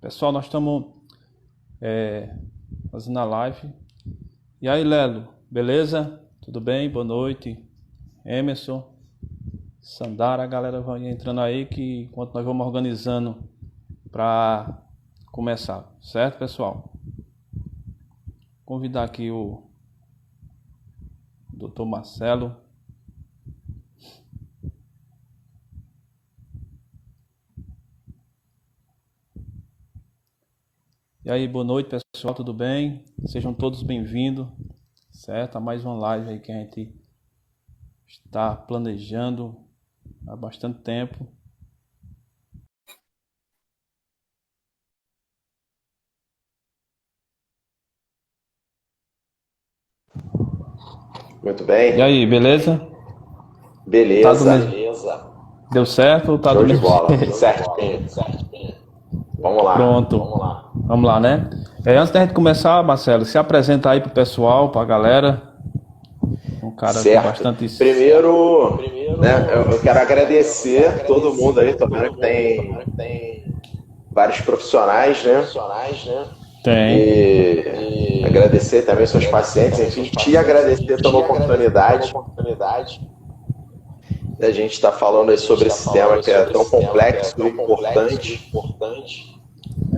Pessoal, nós estamos fazendo a live. E aí, Lelo, beleza? Tudo bem? Boa noite. Emerson, Sandara, a galera vai entrando aí que enquanto nós vamos organizando para começar, certo, pessoal? Vou convidar aqui o Dr. Marcelo. E aí, boa noite, pessoal, tudo bem? Sejam todos bem-vindos, certo? A mais uma live aí que a gente está planejando há bastante tempo. Muito bem. E aí, beleza? Beleza. Tá beleza. Deu certo ou tá Show do de mesmo bola. jeito? Certinho. Vamos lá. Pronto. Vamos lá, né? Antes da gente começar, Marcelo, se apresenta aí pro pessoal, pra galera. Um cara com Certo. bastante... Primeiro, né, eu quero agradecer todo mundo aí. Tô vendo que tem vários profissionais, né? Tem. E agradecer também seus pacientes, enfim, te agradecer pela oportunidade da gente estar falando aí sobre esse tema que é tão complexo e importante.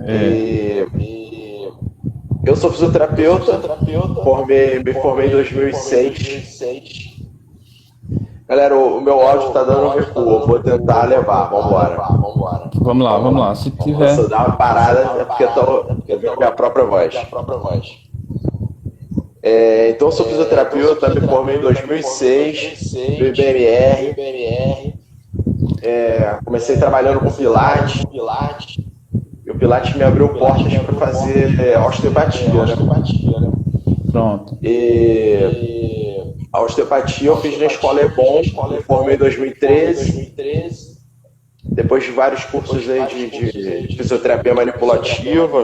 E eu sou fisioterapeuta, me formei em 2006. Galera, o meu áudio tá dando um recuo, eu vou tentar levar, vambora. Vamos lá. Se tiver... Se eu dar uma parada, é porque eu tô ouvindo minha própria voz. Então eu sou fisioterapeuta, me formei em 2006, no IBMR. Comecei trabalhando com Pilates. E o Pilates me abriu portas para fazer osteopatia, né? Pronto. E a osteopatia eu fiz na escola Ebon, me formei em 2013. Depois de vários cursos aí de fisioterapia manipulativa.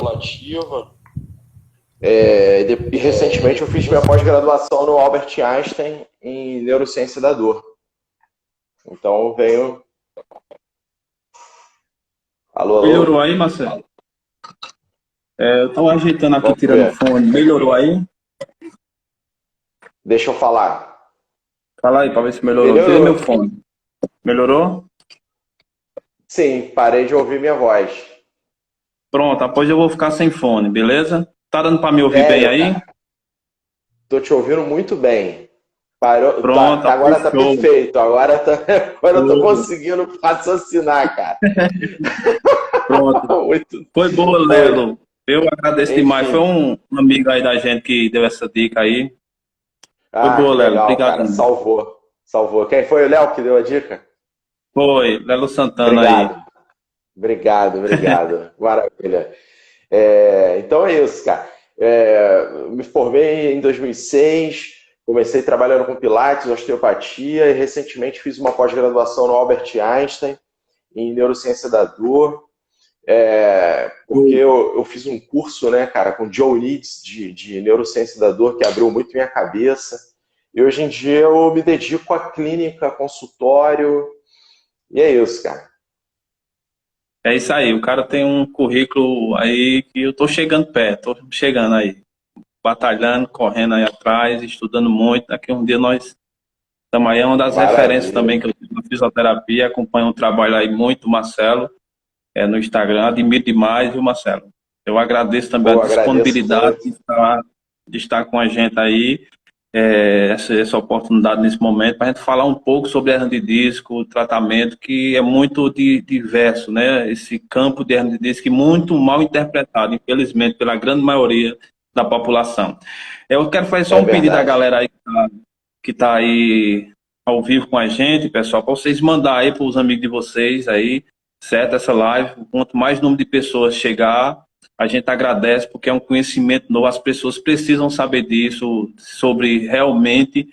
E recentemente eu fiz minha pós-graduação no Albert Einstein em neurociência da dor. Então eu venho... Alô? Melhorou aí, Marcelo? Eu tava ajeitando aqui, tirando o fone. Melhorou aí? Deixa eu falar. Fala aí pra ver se melhorou. Tirei meu fone. Melhorou? Sim, parei de ouvir minha voz. Pronto, após eu vou ficar sem fone, beleza? Tá dando pra me ouvir bem aí? Cara, tô te ouvindo muito bem. Parou, Pronto, agora tá show. perfeito. Agora eu tô conseguindo raciocinar, cara. Pronto. Foi boa, Lelo. Eu agradeço demais. Foi um amigo aí da gente que deu essa dica aí. Foi boa, Lelo. Legal, Obrigado. cara. Salvou. Quem foi o Léo que deu a dica? Foi, Lelo Santana aí. Obrigado. Maravilha. Então é isso, cara. Me formei em 2006, comecei trabalhando com Pilates, osteopatia e recentemente fiz uma pós-graduação no Albert Einstein em neurociência da dor. Porque eu fiz um curso, né, cara, com Joe Leeds de neurociência da dor que abriu muito minha cabeça. E hoje em dia eu me dedico à clínica, consultório. E é isso, cara. É isso aí, o cara tem um currículo aí que eu tô chegando perto, tô chegando aí, batalhando, correndo aí atrás, estudando muito. Daqui um dia nós estamos aí, é uma das referências também que eu tenho na fisioterapia, acompanho um trabalho aí muito, Marcelo, no Instagram, admiro demais, viu, Marcelo? Eu agradeço também a disponibilidade de estar com a gente aí, essa oportunidade nesse momento, para a gente falar um pouco sobre hernia de disco, o tratamento, que é muito diverso, né? Esse campo de hernia de disco muito mal interpretado, infelizmente, pela grande maioria da população. Eu quero fazer só um pedido à galera aí que está aí ao vivo com a gente, pessoal, para vocês mandar aí para os amigos de vocês aí, certo? Essa live, quanto mais número de pessoas chegar, a gente agradece porque é um conhecimento novo, as pessoas precisam saber disso, sobre realmente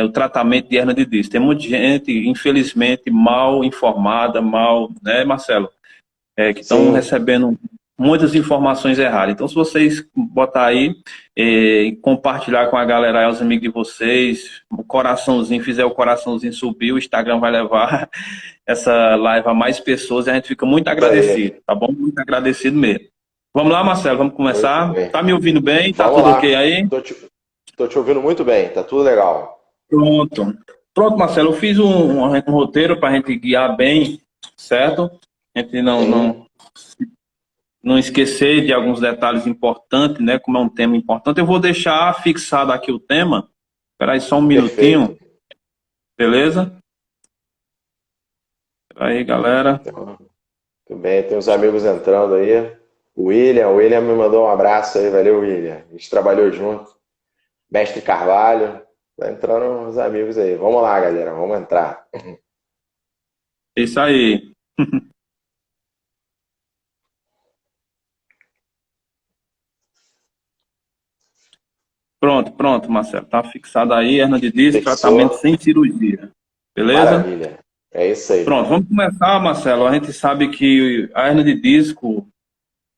o tratamento de hernia de disco. Tem muita gente, infelizmente, mal informada, né, Marcelo? Que estão recebendo muitas informações erradas. Então, se vocês botar aí e compartilhar com a galera, os amigos de vocês, o coraçãozinho, fizer o coraçãozinho subir, o Instagram vai levar essa live a mais pessoas e a gente fica muito agradecido, tá bom? Muito agradecido mesmo. Vamos lá, Marcelo, vamos Muito começar. bem. Tá me ouvindo bem? Tá Vamos tudo ok lá. aí? Tô te ouvindo muito bem, tá tudo legal. Pronto. Pronto, Marcelo, eu fiz um roteiro para a gente guiar bem, certo? A gente Sim, não esquecer de alguns detalhes importantes, né? Como é um tema importante, eu vou deixar fixado aqui o tema. Espera aí só um perfeito. minutinho, beleza? Espera aí, galera. Então, tudo bem, tem uns amigos entrando aí. O William me mandou um abraço aí, valeu, William. A gente trabalhou junto. Mestre Carvalho, tá entrando uns amigos aí. Vamos lá, galera, vamos entrar. Isso aí. Pronto, pronto, Marcelo. Tá fixado aí, hernia de disco, tratamento Fixou? sem cirurgia. Beleza? Maravilha. É isso aí. Pronto, vamos começar, Marcelo. A gente sabe que a hernia de disco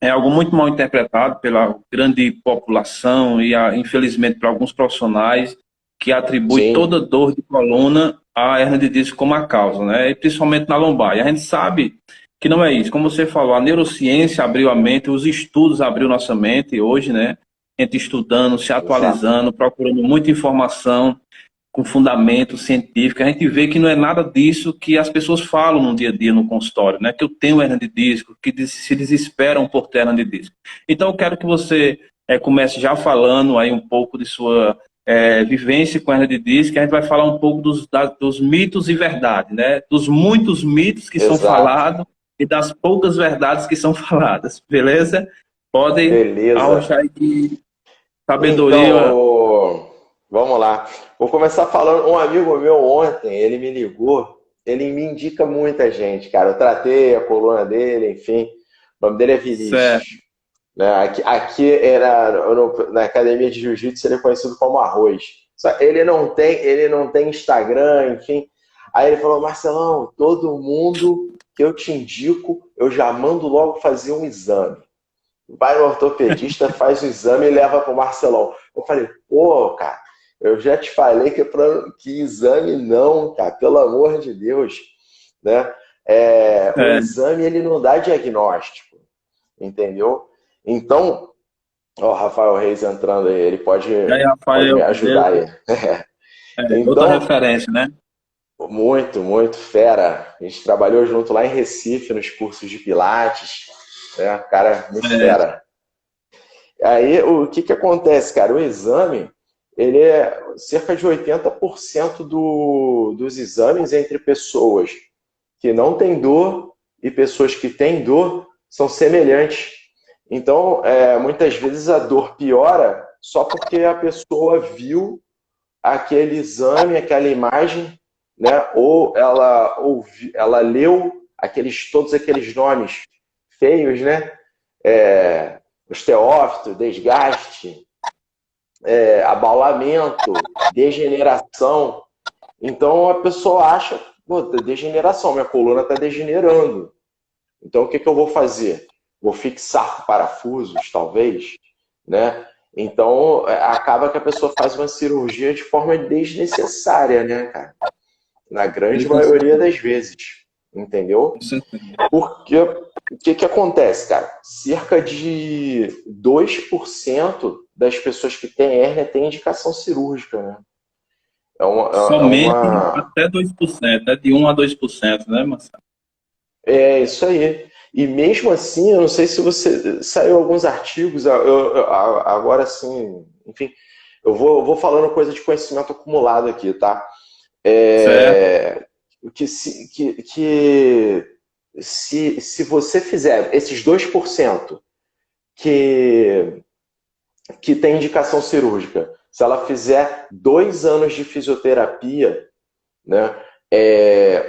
é algo muito mal interpretado pela grande população e, infelizmente, por alguns profissionais que atribuem Sim, toda dor de coluna à hernia de disco como a causa, né? E principalmente na lombar. E a gente sabe que não é isso. Como você falou, a neurociência abriu a mente, os estudos abriu nossa mente hoje, né? A gente estudando, se exato. atualizando, procurando muita informação com fundamento científico, a gente vê que não é nada disso que as pessoas falam no dia a dia no consultório, né? Que eu tenho hernia de disco, que se desesperam por ter hernia de disco. Então eu quero que você comece já falando aí um pouco de sua vivência com hernia de disco, que a gente vai falar um pouco dos mitos e verdades, né? Dos muitos mitos que são Exato. falados e das poucas verdades que são faladas, beleza? Podem Beleza. arrochar aí de sabedoria. Então, vamos lá. Vou começar falando. Um amigo meu ontem, ele me ligou, ele me indica muita gente, cara. Eu tratei a coluna dele, enfim. O nome dele é Certo. Vinícius. Né? Aqui na academia de jiu-jitsu ele é conhecido como Arroz. Só ele não tem Instagram, enfim. Aí ele falou, Marcelão, todo mundo que eu te indico, eu já mando logo fazer um exame. Vai no ortopedista, faz o exame e leva para o Marcelão. Eu falei, pô, cara, eu já te falei que exame não, cara, pelo amor de Deus, né? O É. exame ele não dá diagnóstico, entendeu? Então, ó, o Rafael Reis entrando aí, ele E aí, pode me Rafael, ajudar aí. outra Então, referência, né? muito, muito fera. A gente trabalhou junto lá em Recife, nos cursos de Pilates, né? Cara, muito É, fera. Aí, o que que acontece, cara? O exame, ele é cerca de 80% dos exames entre pessoas que não têm dor e pessoas que têm dor são semelhantes. Então, muitas vezes a dor piora só porque a pessoa viu aquele exame, aquela imagem, né? Ou ela leu todos aqueles nomes feios, né? Osteófito, desgaste, abaulamento, degeneração. Então a pessoa acha, pô, degeneração, minha coluna está degenerando. Então o que, que eu vou fazer? Vou fixar parafusos, talvez, né? Então acaba que a pessoa faz uma cirurgia de forma desnecessária, né, cara? Na grande maioria das vezes, entendeu? com certeza. Porque o que, que acontece, cara? Cerca de 2% das pessoas que têm hérnia têm indicação cirúrgica, né? É Somente uma. até 2%, é de 1 a 2%, né, Marcelo? É isso aí. E mesmo assim, eu não sei se você. Saiu alguns artigos, agora sim, enfim, eu vou falando coisa de conhecimento acumulado aqui, tá? Certo. É, se você fizer esses 2% que, que tem indicação cirúrgica, se ela fizer 2 anos de fisioterapia, né,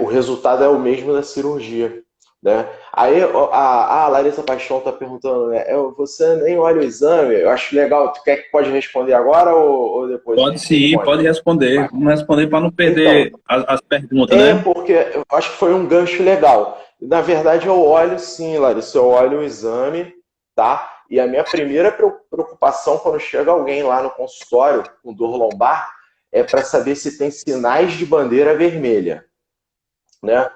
o resultado é o mesmo da cirurgia. Né? Aí a Larissa Paixão está perguntando, né, você nem olha o exame, eu acho legal, tu quer que pode responder agora ou depois a Pode gente sim, responde? pode responder. Vamos responder para não Então, perder as perguntas, né? porque eu acho que foi um gancho legal. Na verdade, eu olho sim, Larissa, eu olho o exame, tá? E a minha primeira preocupação quando chega alguém lá no consultório com dor lombar é para saber se tem sinais de bandeira vermelha, né?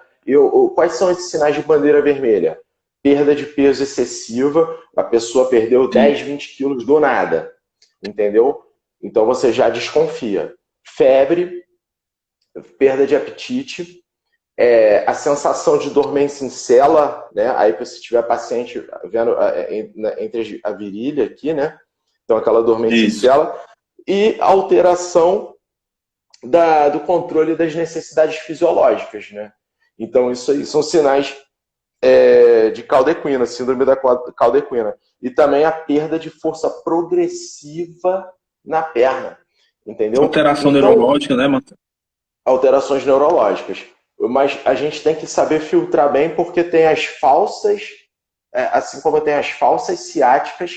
Quais são esses sinais de bandeira vermelha? perda de peso excessiva, a pessoa perdeu sim. 10, 20 quilos do nada, entendeu? Então você já desconfia. Febre, perda de apetite, a sensação de dormência em cela, né? Aí se tiver paciente vendo entre a virilha aqui, né? Então aquela dormência em Isso. cela e alteração do controle das necessidades fisiológicas, né? Então isso aí são sinais de caldequina, síndrome da caldequina. E também a perda de força progressiva na perna, entendeu? Alteração Então, neurológica, né, Matheus? alterações neurológicas. Mas a gente tem que saber filtrar bem, porque tem as falsas, assim como tem as falsas ciáticas,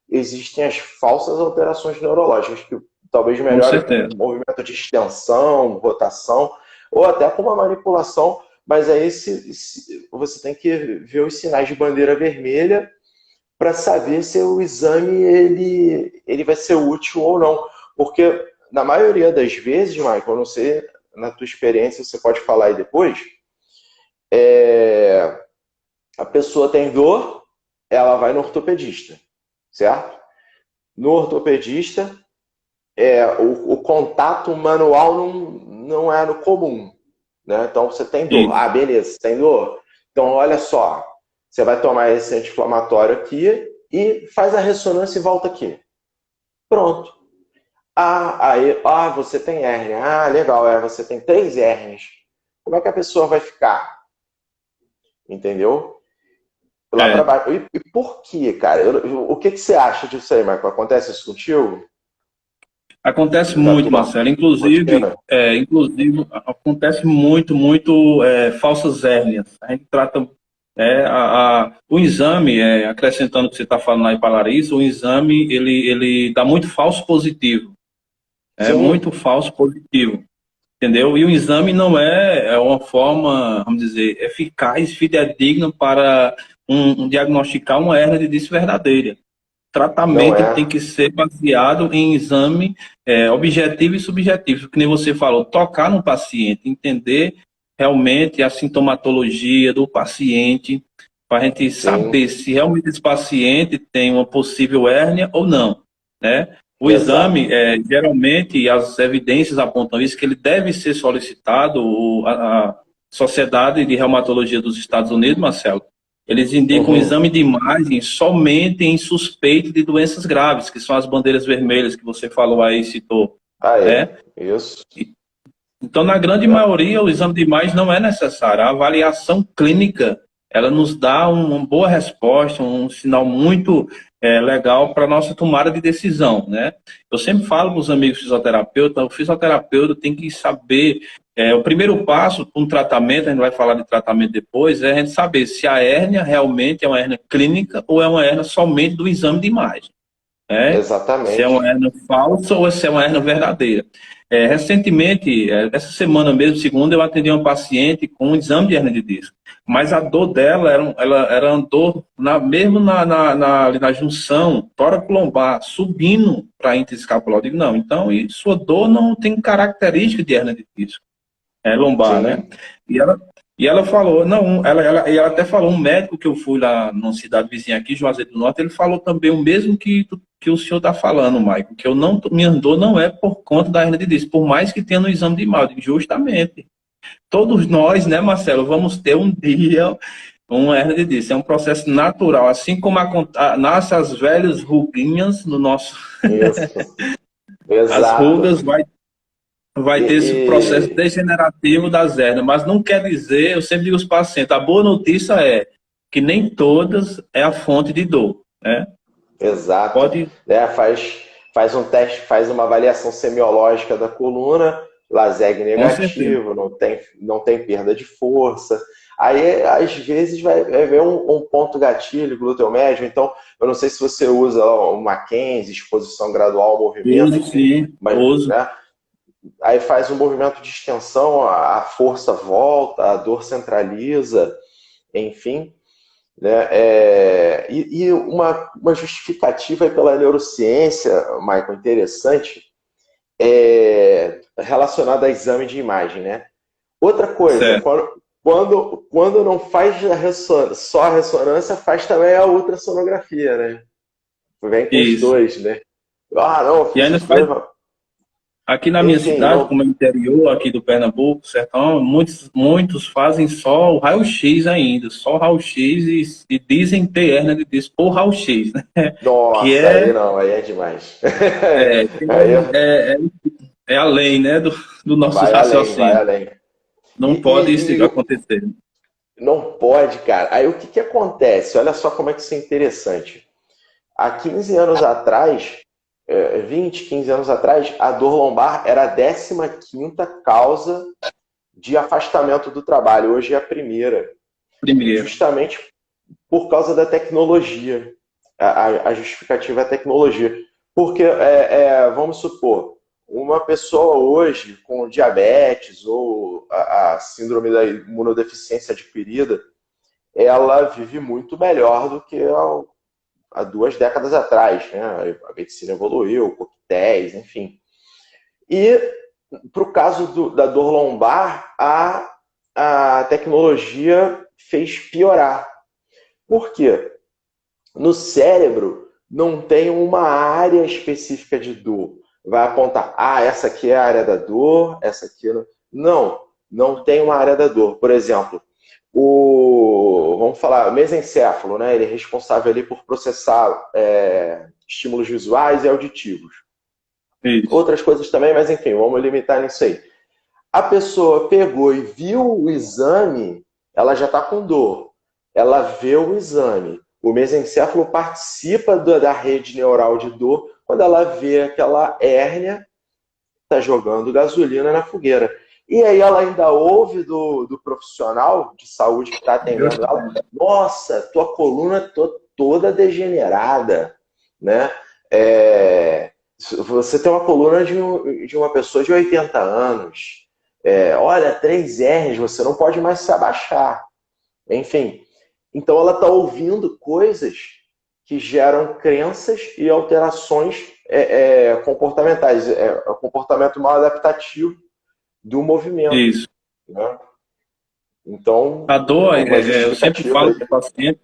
existem as falsas alterações neurológicas, que talvez Com melhore com um certeza. movimento de extensão, rotação, ou até com uma manipulação, mas aí você tem que ver os sinais de bandeira vermelha para saber se o exame ele vai ser útil ou não. Porque na maioria das vezes, Michael, eu não sei, na tua experiência, você pode falar aí depois, a pessoa tem dor, ela vai no ortopedista, certo? No ortopedista, o contato manual não é no comum, né? Então você tem dor. Isso. Ah, beleza, você tem dor? Então olha só, você vai tomar esse anti-inflamatório aqui e faz a ressonância e volta aqui. Pronto. Você tem hérnia. Ah, legal, você tem 3 hérnias. Como é que a pessoa vai ficar? Entendeu? Lá para É. baixo. E por quê, cara? O que você acha disso aí, Marco? Acontece isso contigo? Acontece Na muito, tua Marcelo. Inclusive, rotina? acontece muito falsas hérnias. A gente trata o exame, acrescentando o que você está falando aí para a Larissa, o exame ele dá muito falso positivo. É Sim, muito falso positivo. Entendeu? E o exame não é uma forma, vamos dizer, eficaz, fidedigna para diagnosticar uma hérnia de disco verdadeira. não Tratamento tem é. que ser baseado em exame objetivo e subjetivo, que nem você falou, tocar no paciente, entender realmente a sintomatologia do paciente, para a gente Sim, saber se realmente esse paciente tem uma possível hérnia ou não, né? O exato. exame, geralmente, as evidências apontam isso, que ele deve ser solicitado, a Sociedade de Reumatologia dos Estados Unidos, Marcelo, eles indicam um Uhum. exame de imagem somente em suspeito de doenças graves, que são as bandeiras vermelhas que você falou aí, citou, Aí, né? isso. Então, na grande Né? maioria, o exame de imagem não é necessário. A avaliação clínica, ela nos dá uma boa resposta, um sinal muito legal para a nossa tomada de decisão, né? Eu sempre falo para os amigos fisioterapeutas, o fisioterapeuta tem que saber, o primeiro passo para um tratamento, a gente vai falar de tratamento depois, é a gente saber se a hérnia realmente é uma hérnia clínica ou é uma hérnia somente do exame de imagem, né? Se é uma Exatamente. hernia falsa ou se é uma hernia verdadeira. Recentemente, essa semana mesmo, segunda, eu atendi uma paciente com um exame de hernia de disco. Mas a dor dela era uma dor mesmo ali na junção tóraco-lombar, subindo para a interescapular. Eu digo, não, então sua dor não tem característica de hernia de disco lombar, né? Sim. E ela, e ela falou, não, ela até falou, um médico que eu fui lá numa cidade vizinha aqui, Juazeiro do Norte, ele falou também o mesmo que o senhor está falando, Maicon, que minha dor não é por conta da hernia de disco, por mais que tenha no exame de imagem, justamente. Todos nós, né, Marcelo, vamos ter um dia uma hernia de disco. É um processo natural, assim como nasce as velhas ruguinhas no nosso, Isso. as Exato. rugas vai E, ter esse processo e- degenerativo das hérnias, mas não quer dizer, eu sempre digo aos pacientes, a boa notícia é que nem todas é a fonte de dor, né? Exato. Pode, Né? Faz um teste, faz uma avaliação semiológica da coluna, LASEG com certeza. negativo, não tem perda de força. Aí, às vezes, vai ver um ponto gatilho, glúteo médio. Então, eu não sei se você usa o Mackenzie, exposição gradual ao movimento, Uso enfim, sim, mas, uso. né? Aí faz um movimento de extensão, a força volta, a dor centraliza, enfim. Né? E uma justificativa pela neurociência, Michael, interessante, relacionada a exame de imagem. Né? Outra coisa, Certo. quando não faz só a ressonância, faz também a ultrassonografia, né? Vem com os Isso. dois, né? Ah, não, eu E fiz ainda os faz, dois, mas... aqui na minha Enfim, cidade, não. como é interior aqui do Pernambuco, sertão, muitos fazem só o raio-x ainda, só o raio-x e dizem ter hérnia de disco por raio-x, né? Que Nossa, aí é, não, aí é demais. que Aí é além, né, do nosso vai além, vai raciocínio. além. Não pode isso E acontecer. não pode, cara. Aí o que que acontece? Olha só como é que isso é interessante. Há 15 anos atrás, 20, 15 anos atrás, a dor lombar era a 15ª causa de afastamento do trabalho. Hoje é a primeira, Primeiro, justamente por causa da tecnologia. A justificativa é a tecnologia. Porque, vamos supor, uma pessoa hoje com diabetes ou a síndrome da imunodeficiência adquirida, ela vive muito melhor do que há 2 décadas atrás. Né? A medicina evoluiu, coquetéis, enfim. E para o caso da dor lombar, a tecnologia fez piorar. Por quê? No cérebro não tem uma área específica de dor. Vai apontar, essa aqui é a área da dor, essa aqui não. Não, não tem uma área da dor. Por exemplo, vamos falar, o mesencéfalo, né? Ele é responsável ali por processar estímulos visuais e auditivos. isso. Outras coisas também, mas enfim, vamos limitar nisso aí. A pessoa pegou e viu o exame, ela já está com dor. Ela vê o exame. O mesencéfalo participa da rede neural de dor. Quando ela vê aquela hérnia, está jogando gasolina na fogueira. E aí ela ainda ouve do profissional de saúde que está atendendo ela: nossa, tua coluna toda degenerada, né? Você tem uma coluna de uma pessoa de 80 anos. Olha, 3 R's, você não pode mais se abaixar. Enfim, então ela está ouvindo coisas que geram crenças e alterações comportamentais, comportamento mal adaptativo do movimento. Isso. Né? Então, A dor, uma eu sempre justificativa falo aí. para o paciente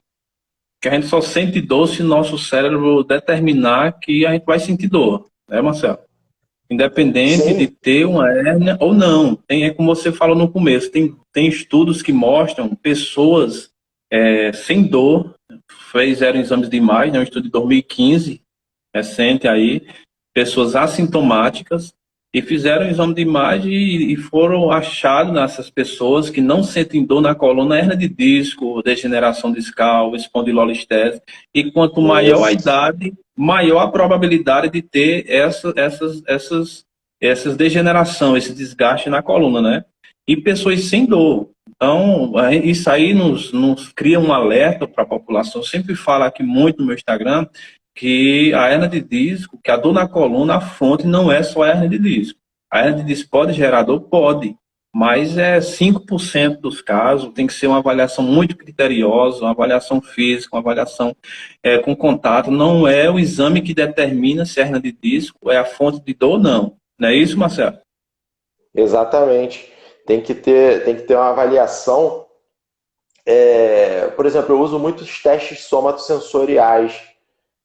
que a gente só sente dor se nosso cérebro determinar que a gente vai sentir dor, né, Marcelo? Independente de Sim, ter uma hérnia ou não. Como você falou no começo, tem estudos que mostram pessoas sem dor, fizeram exames de imagem, né, um estudo de 2015, recente aí, pessoas assintomáticas, e fizeram um exame de imagem e foram achados nessas pessoas que não sentem dor na coluna, hérnia de disco, degeneração discal, espondilolistese, e quanto maior a isso. idade, maior a probabilidade de ter essas degeneração, esse desgaste na coluna, né? E pessoas sem dor. Então, isso aí nos cria um alerta para a população. Eu sempre falo aqui muito no meu Instagram que a hernia de disco, que a dor na coluna, a fonte não é só a hernia de disco. A hernia de disco pode gerar dor? Pode, mas é 5% dos casos, tem que ser uma avaliação muito criteriosa, uma avaliação física, uma avaliação com contato, não é o exame que determina se a hernia de disco é a fonte de dor ou não. Não é isso, Marcelo? Exatamente. Tem que ter uma avaliação. Por exemplo, eu uso muitos testes somatosensoriais,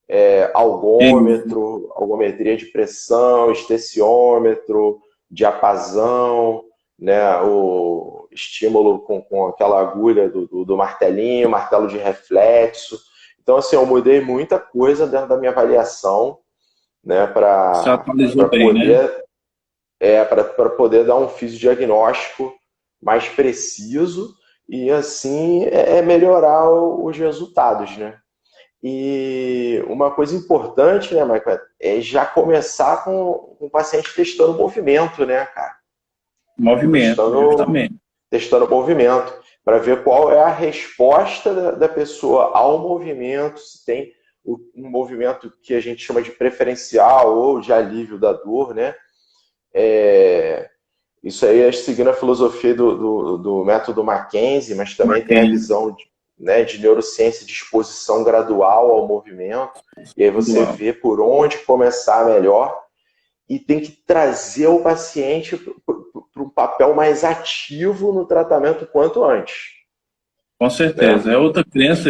Isso. algômetro, algometria de pressão, estesiômetro, diapasão, né, o estímulo com aquela agulha do martelinho, martelo de reflexo. Então, assim, eu mudei muita coisa dentro da minha avaliação, né, Se para atualizou bem, né? poder dar um fisiodiagnóstico mais preciso e, assim, melhorar os resultados, né? E uma coisa importante, né, Michael, é já começar com o paciente testando o movimento, né, cara? Movimento, Testando, justamente. testando o movimento, para ver qual é a resposta da pessoa ao movimento, se tem um movimento que a gente chama de preferencial ou de alívio da dor, né? Isso aí é seguindo a filosofia do método Mackenzie, mas também tem a Mackenzie, visão de neurociência de exposição gradual ao movimento, e aí você dual. vê por onde começar melhor, e tem que trazer o paciente um papel mais ativo no tratamento quanto antes. Com certeza. É outra crença,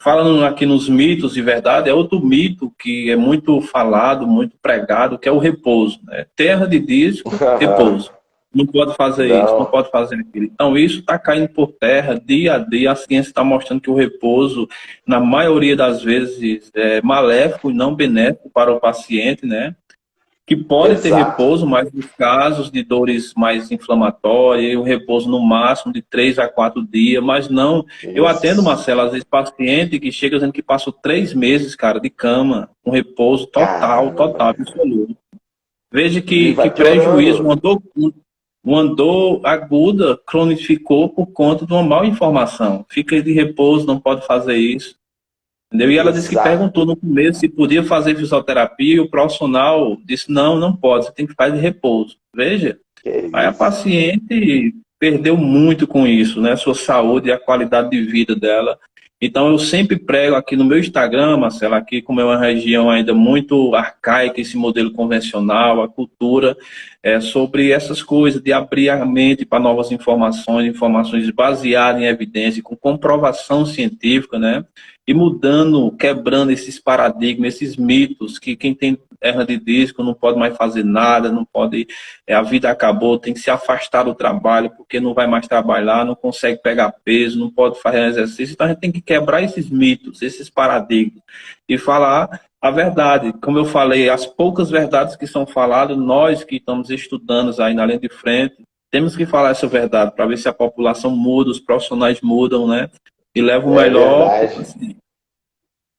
falando aqui nos mitos de verdade, é outro mito que é muito falado, muito pregado, que é o repouso, né? Terra de disco, repouso. Não pode fazer isso, não Não, pode fazer aquilo. Então, isso está caindo por terra dia a dia. A ciência está mostrando que o repouso, na maioria das vezes, é maléfico e não benéfico para o paciente, né? Que pode ter exato. repouso, mas nos casos de dores mais inflamatórias, o repouso no máximo de 3 a 4 dias, mas não. Eu atendo, Isso. Marcelo, às vezes paciente que chega dizendo que passou 3 meses, cara, de cama, com repouso total, Caramba. total, absoluto. Veja E que vai prejuízo, piorando. uma dor aguda cronificou por conta de uma má informação. Fica de repouso, não pode fazer isso. Entendeu? E ela disse que Exato. perguntou no começo se podia fazer fisioterapia, e o profissional disse, não, não pode, você tem que fazer repouso. Veja, Que aí a isso. paciente perdeu muito com isso, né? Sua saúde e a qualidade de vida dela. Então, eu sempre prego aqui no meu Instagram, Marcelo, aqui como é uma região ainda muito arcaica, esse modelo convencional, a cultura, sobre essas coisas, de abrir a mente para novas informações, informações baseadas em evidência, com comprovação científica, né? E mudando, quebrando esses paradigmas, esses mitos, que quem tem hernia de disco não pode mais fazer nada, não pode, a vida acabou, tem que se afastar do trabalho, porque não vai mais trabalhar, não consegue pegar peso, não pode fazer exercício. Então a gente tem que quebrar esses mitos, esses paradigmas, e falar a verdade. Como eu falei, as poucas verdades que são faladas, nós que estamos estudando aí na linha de frente, temos que falar essa verdade, para ver se a população muda, os profissionais mudam, né? E levam o É melhor para o verdade. paciente.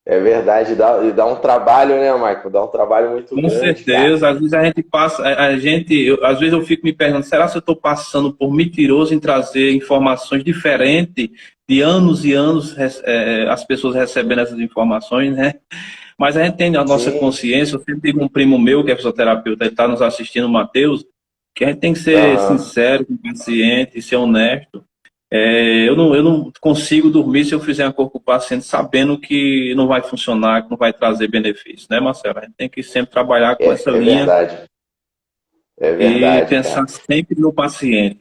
É verdade. E dá um trabalho, né, Michael? Dá um trabalho muito Com grande, cara. certeza, às vezes a gente passa, às vezes eu fico me perguntando, será que eu estou passando por mentiroso em trazer informações diferentes de anos e anos as pessoas recebendo essas informações, né? Mas a gente tem a nossa Sim. consciência, eu sempre digo um primo meu que é fisioterapeuta, ele está nos assistindo, o Matheus, que a gente tem que ser Aham. sincero com o paciente, ser honesto. Eu não consigo dormir se eu fizer uma cor com o paciente sabendo que não vai funcionar, que não vai trazer benefício, né, Marcelo? A gente tem que sempre trabalhar com essa É linha verdade. É e verdade, pensar cara. sempre no paciente.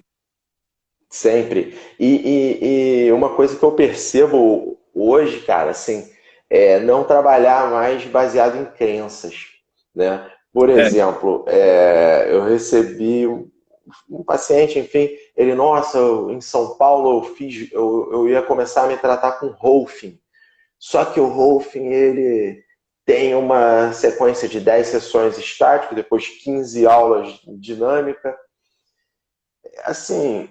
Sempre. E uma coisa que eu percebo hoje, cara, assim, é não trabalhar mais baseado em crenças, né? Por É, exemplo, eu recebi um paciente, enfim, ele, nossa, em São Paulo eu ia começar a me tratar com Rolfing. Só que o Rolfing, ele tem uma sequência de 10 sessões estáticas, depois 15 aulas dinâmica. Assim,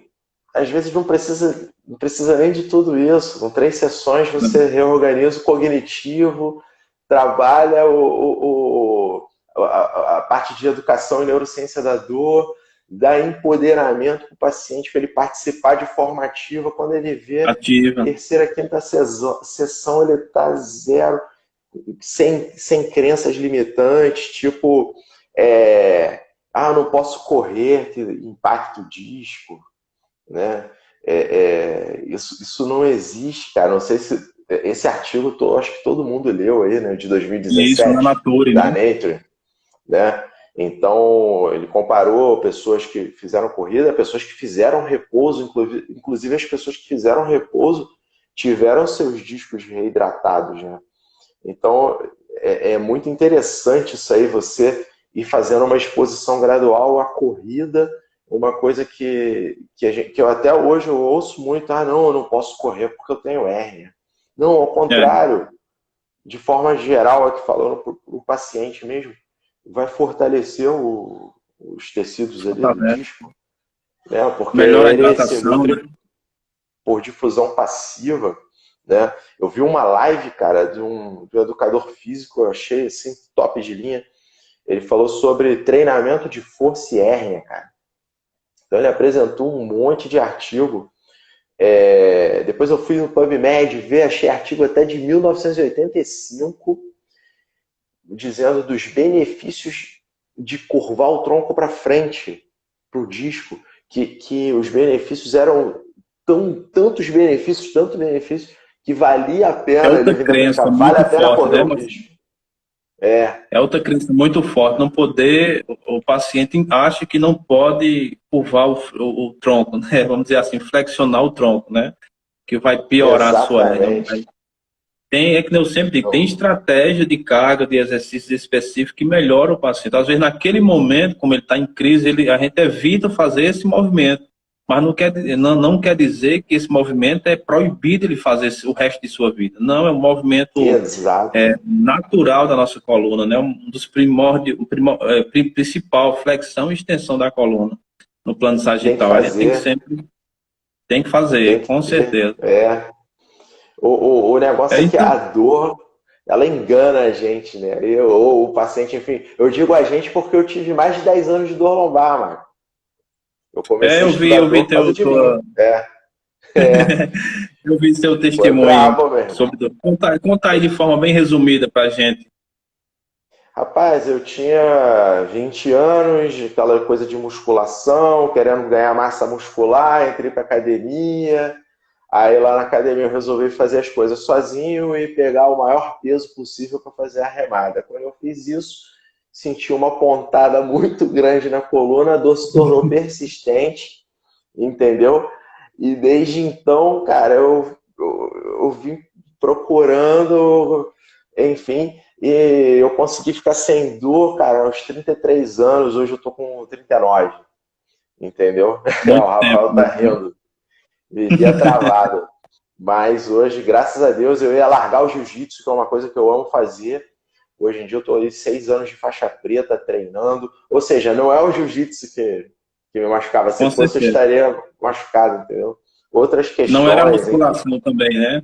às vezes não precisa nem de tudo isso. Com 3 sessões você reorganiza o cognitivo, trabalha a parte de educação e neurociência da dor, dá empoderamento para o paciente para ele participar de forma ativa. Quando ele vê ativa. terceira, quinta sessão, ele está zero, sem crenças limitantes, tipo, eu não posso correr, que impacta o disco, né? Isso não existe, cara. Não sei se esse artigo, acho que todo mundo leu aí, né, de Isso, na 2017, Nature, da né? Nature, né? Então, ele comparou pessoas que fizeram corrida, pessoas que fizeram repouso, inclusive as pessoas que fizeram repouso tiveram seus discos reidratados, né? Então, é muito interessante isso aí, você ir fazendo uma exposição gradual à corrida, uma coisa que eu até hoje eu ouço muito, não, eu não posso correr porque eu tenho hérnia. Não, ao É, contrário, de forma geral, aqui falando para o paciente mesmo, vai fortalecer os tecidos ali do fortalece. disco, né? Porque Melhora a ele se hidratação, né? nutre por difusão passiva, né? Eu vi uma live, cara, de um educador físico, eu achei assim, top de linha. Ele falou sobre treinamento de força e hérnia, cara. Então ele apresentou um monte de artigo. Depois eu fui no PubMed ver, achei artigo até de 1985 dizendo dos benefícios de curvar o tronco para frente para o disco, que os benefícios eram tantos benefícios, que valia a É pena, ele outra ainda brincar, crença vale muito a pena forte, correr né, o Marcelo? risco. É, É outra crença muito forte. Não poder, o paciente acha que não pode curvar o tronco, né? Vamos dizer assim, flexionar o tronco, né? Que vai piorar a sua hérnia. exatamente. Tem, é que eu sempre digo, tem estratégia de carga, de exercícios específicos que melhoram o paciente. Às vezes, naquele momento, como ele está em crise, a gente evita fazer esse movimento. Mas não quer dizer que esse movimento é proibido ele fazer o resto de sua vida. Não, é um movimento Exato. natural da nossa coluna, né? Um dos primórdios, principal, flexão e extensão da coluna no plano Tem que sagital. A gente fazer, tem que tem fazer, que com ter. certeza. É. O negócio é que Então, a dor, ela engana a gente, né? Ou o paciente, enfim. Eu digo a gente porque eu tive mais de 10 anos de dor lombar, mano. Eu comecei a estudar eu vi dor por causa de mim. É. eu vi seu Foi testemunho brabo, meu irmão. sobre. Conta aí de forma bem resumida para a gente. Rapaz, eu tinha 20 anos, aquela coisa de musculação, querendo ganhar massa muscular, entrei pra academia. Aí lá na academia eu resolvi fazer as coisas sozinho e pegar o maior peso possível para fazer a remada. Quando eu fiz isso, senti uma pontada muito grande na coluna, a dor se tornou persistente, entendeu? E desde então, cara, eu vim procurando, enfim, e eu consegui ficar sem dor, cara, aos 33 anos, hoje eu tô com 39, entendeu? O Muito tempo, Rafael tá né? rindo, vivia travado. Mas hoje, graças a Deus, eu ia largar o jiu-jitsu, que é uma coisa que eu amo fazer. Hoje em dia eu estou ali 6 anos de faixa preta treinando. Ou seja, não é o jiu-jitsu que me machucava. Se Com fosse, eu certeza. estaria machucado, entendeu? Outras Não era questões, enfim. musculação também, né?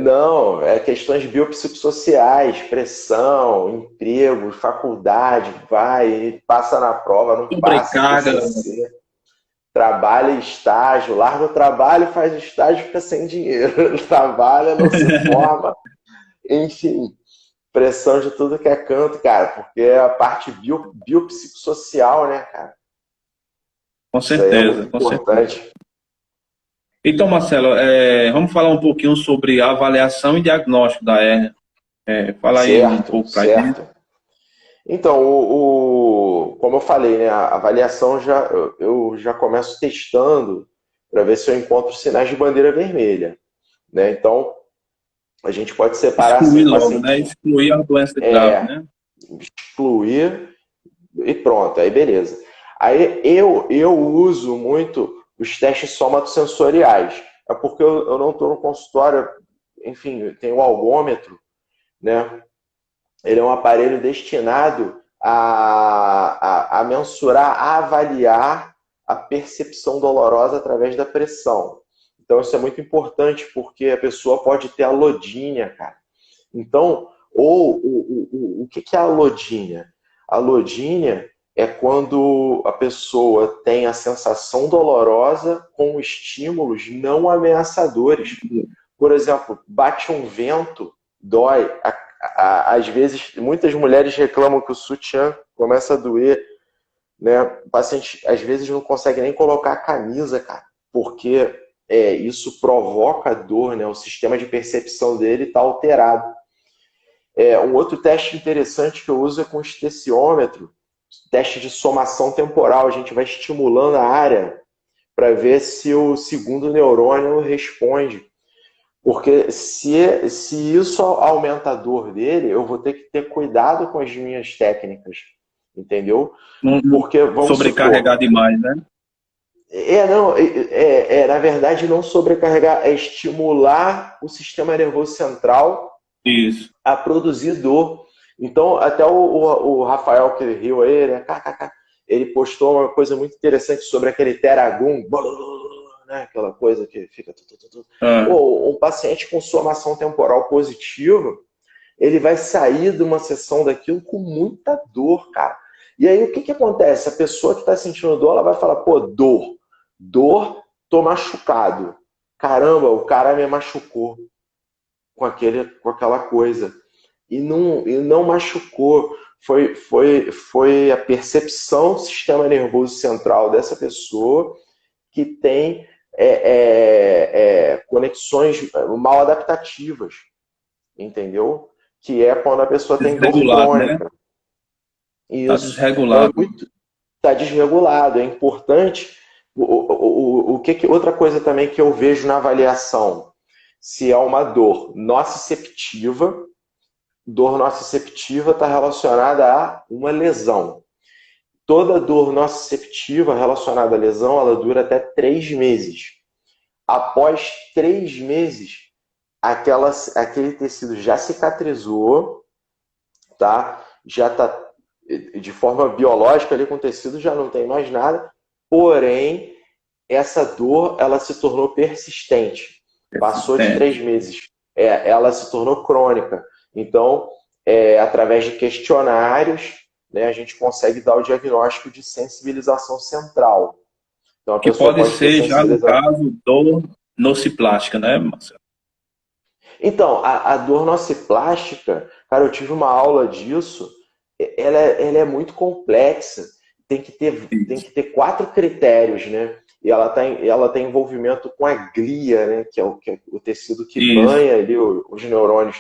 Não, é questões biopsicossociais, pressão, emprego, faculdade, vai, passa na prova, não passa, Sobrecarga. TCC. Trabalha em estágio, larga o trabalho, faz estágio, fica sem dinheiro. Trabalha, não se forma. Enfim, pressão de tudo que é canto, cara, porque é a parte biopsicossocial, né, cara? Com Isso aí é muito certeza, com certeza. importante. Então, Marcelo, vamos falar um pouquinho sobre a avaliação e diagnóstico da hérnia. Fala aí um Certo, pouco para a gente. certo. Então, como eu falei, né, a avaliação eu já começo testando para ver se eu encontro sinais de bandeira vermelha, né? Então, a gente pode separar assim, Excluir o logo, né? paciente Excluir a doença grave, né? excluir e pronto, aí beleza. Aí eu uso muito os testes somatosensoriais. É porque eu não estou no consultório, enfim, tem o algômetro, né? Ele é um aparelho destinado a mensurar, a avaliar a percepção dolorosa através da pressão. Então isso é muito importante porque a pessoa pode ter alodínia, cara. Então, ou o que é a alodínia? A alodínia é quando a pessoa tem a sensação dolorosa com estímulos não ameaçadores. Por exemplo, bate um vento, dói. Às vezes, muitas mulheres reclamam que o sutiã começa a doer, né? O paciente, às vezes, não consegue nem colocar a camisa, cara, porque isso provoca dor, né? O sistema de percepção dele está alterado. Um outro teste interessante que eu uso é com estesiômetro, teste de somação temporal. A gente vai estimulando a área para ver se o segundo neurônio responde. Porque se isso aumenta a dor dele, eu vou ter que ter cuidado com as minhas técnicas, entendeu? Não Porque, vamos sobrecarregar supor, demais, né? não, na verdade, não sobrecarregar, é estimular o sistema nervoso central Isso. a produzir dor. Então, até o Rafael que riu aí, né? Ele postou uma coisa muito interessante sobre aquele Teragum, né? Aquela coisa que fica. Ah, Pô, um paciente com somação temporal positiva, ele vai sair de uma sessão daquilo com muita dor, cara. E aí o que acontece? A pessoa que está sentindo dor, ela vai falar, pô, dor, tô machucado. Caramba, o cara me machucou com aquela coisa. E não machucou. Foi a percepção do sistema nervoso central dessa pessoa que tem conexões mal adaptativas, entendeu? que é quando a pessoa tem dor Desregulado, né? crônica. Tá Isso. Então é desregulado. muito, está desregulado. É importante. Outra coisa também que eu vejo na avaliação, se é uma dor nociceptiva está relacionada a uma lesão. Toda dor nociceptiva relacionada à lesão, ela dura até 3 meses. Após 3 meses, aquele tecido já cicatrizou, tá? Já está de forma biológica ali com o tecido, já não tem mais nada, porém, essa dor, ela se tornou persistente. Passou de 3 meses. Ela se tornou crônica. Então, através de questionários, né, a gente consegue dar o diagnóstico de sensibilização central. Então, a Que pessoa pode pode ter ser já, no sensibilização. caso, dor nociplástica, né, Marcelo? Então, a dor nociplástica, cara, eu tive uma aula disso, ela é muito complexa. Tem que ter 4 critérios, né? E ela tem envolvimento com a glia, né? Que é o tecido que Isso. banha ali os neurônios.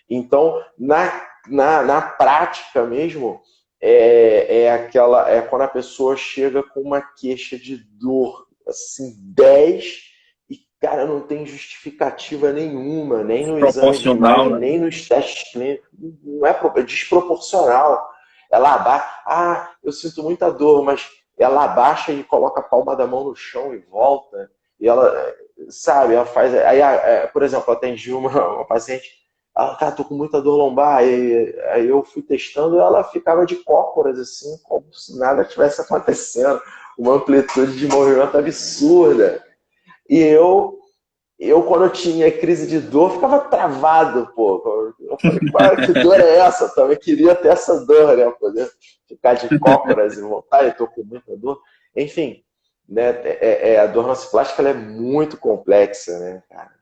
Então, na prática mesmo, é quando a pessoa chega com uma queixa de dor, assim, 10 e, cara, não tem justificativa nenhuma, nem no exame de Proporcional, imagem, né? nem nos testes clínicos. Não é desproporcional. Ela abaixa, eu sinto muita dor, mas ela abaixa e coloca a palma da mão no chão e volta. E ela, sabe, ela faz. Aí, por exemplo, eu atendi uma paciente, ela, cara, tô com muita dor lombar. Aí eu fui testando, ela ficava de cócoras, assim, como se nada tivesse acontecendo. Uma amplitude de movimento absurda. E quando eu tinha crise de dor, ficava travado, pô. Eu falei, cara, que dor é essa? Eu também queria ter essa dor, né? Poder ficar de cócoras e voltar, eu tô com muita dor. Enfim, né? A dor nociplástica ela é muito complexa, né, cara?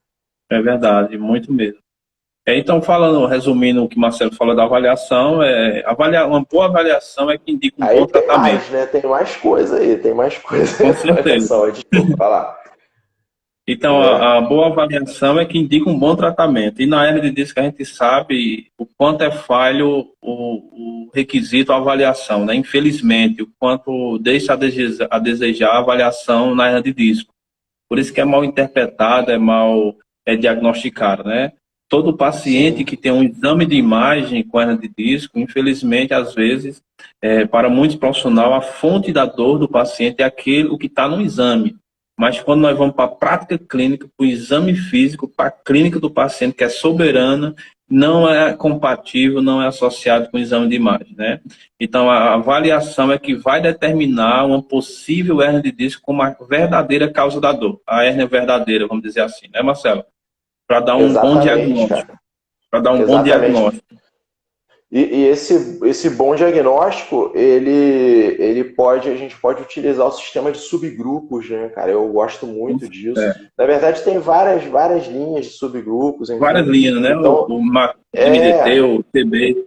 É verdade, muito mesmo. Então, falando, resumindo o que o Marcelo falou da avaliação, uma boa avaliação é que indica um Aí bom tem tratamento. mais, né? Tem mais coisa aí, tem mais coisa aí. Com Olha certeza. só, desculpa falar. Então, Né? a boa avaliação é que indica um bom tratamento. E na hernia de disco a gente sabe o quanto é falho o requisito a avaliação, né? Infelizmente, o quanto deixa a desejar a avaliação na hernia de disco. Por isso que é mal interpretado, é mal diagnosticado, né? Todo paciente Sim, que tem um exame de imagem com hernia de disco, infelizmente, às vezes, para muitos profissionais, a fonte da dor do paciente é aquilo que está no exame. Mas quando nós vamos para a prática clínica, para o exame físico, para a clínica do paciente, que é soberana, não é compatível, não é associado com o exame de imagem, né? Então, a avaliação é que vai determinar uma possível hérnia de disco como a verdadeira causa da dor. A hérnia verdadeira, vamos dizer assim, né, Marcelo? Para dar um bom exatamente, diagnóstico. cara. Para dar um bom Exatamente. diagnóstico. E esse bom diagnóstico, a gente pode utilizar o sistema de subgrupos, né, cara? Eu gosto muito disso. É, Na verdade, tem várias linhas de subgrupos, várias enfim. linhas, né? Então, MDT, é o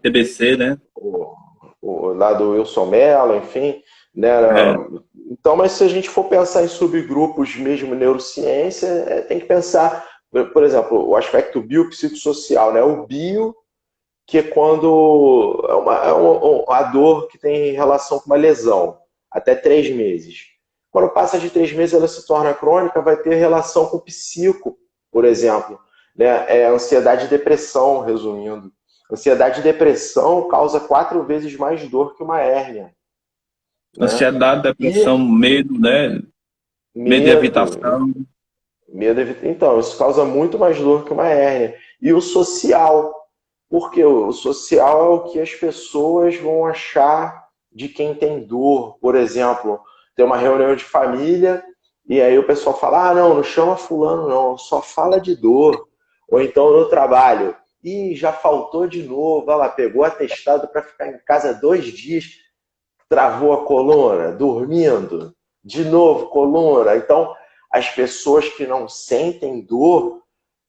TBC, né? o, lá do Wilson Mello, enfim, né? É, Então, mas se a gente for pensar em subgrupos mesmo neurociência, tem que pensar, por exemplo, o aspecto biopsicossocial, né? O bio que é quando a dor que tem relação com uma lesão, até 3 meses. Quando passa de 3 meses, ela se torna crônica, vai ter relação com o psico, por exemplo. Né? Ansiedade e depressão, resumindo. Ansiedade e depressão causa 4 vezes mais dor que uma hérnia. Né? ansiedade, depressão, E medo, né? Medo e medo, evitação. então, isso causa muito mais dor que uma hérnia. E o social, porque o social é o que as pessoas vão achar de quem tem dor. Por exemplo, tem uma reunião de família e aí o pessoal fala: não, não chama fulano, não, só fala de dor. Ou então no trabalho, já faltou de novo, ela pegou atestado para ficar em casa 2 dias, travou a coluna, dormindo, de novo coluna. Então, as pessoas que não sentem dor,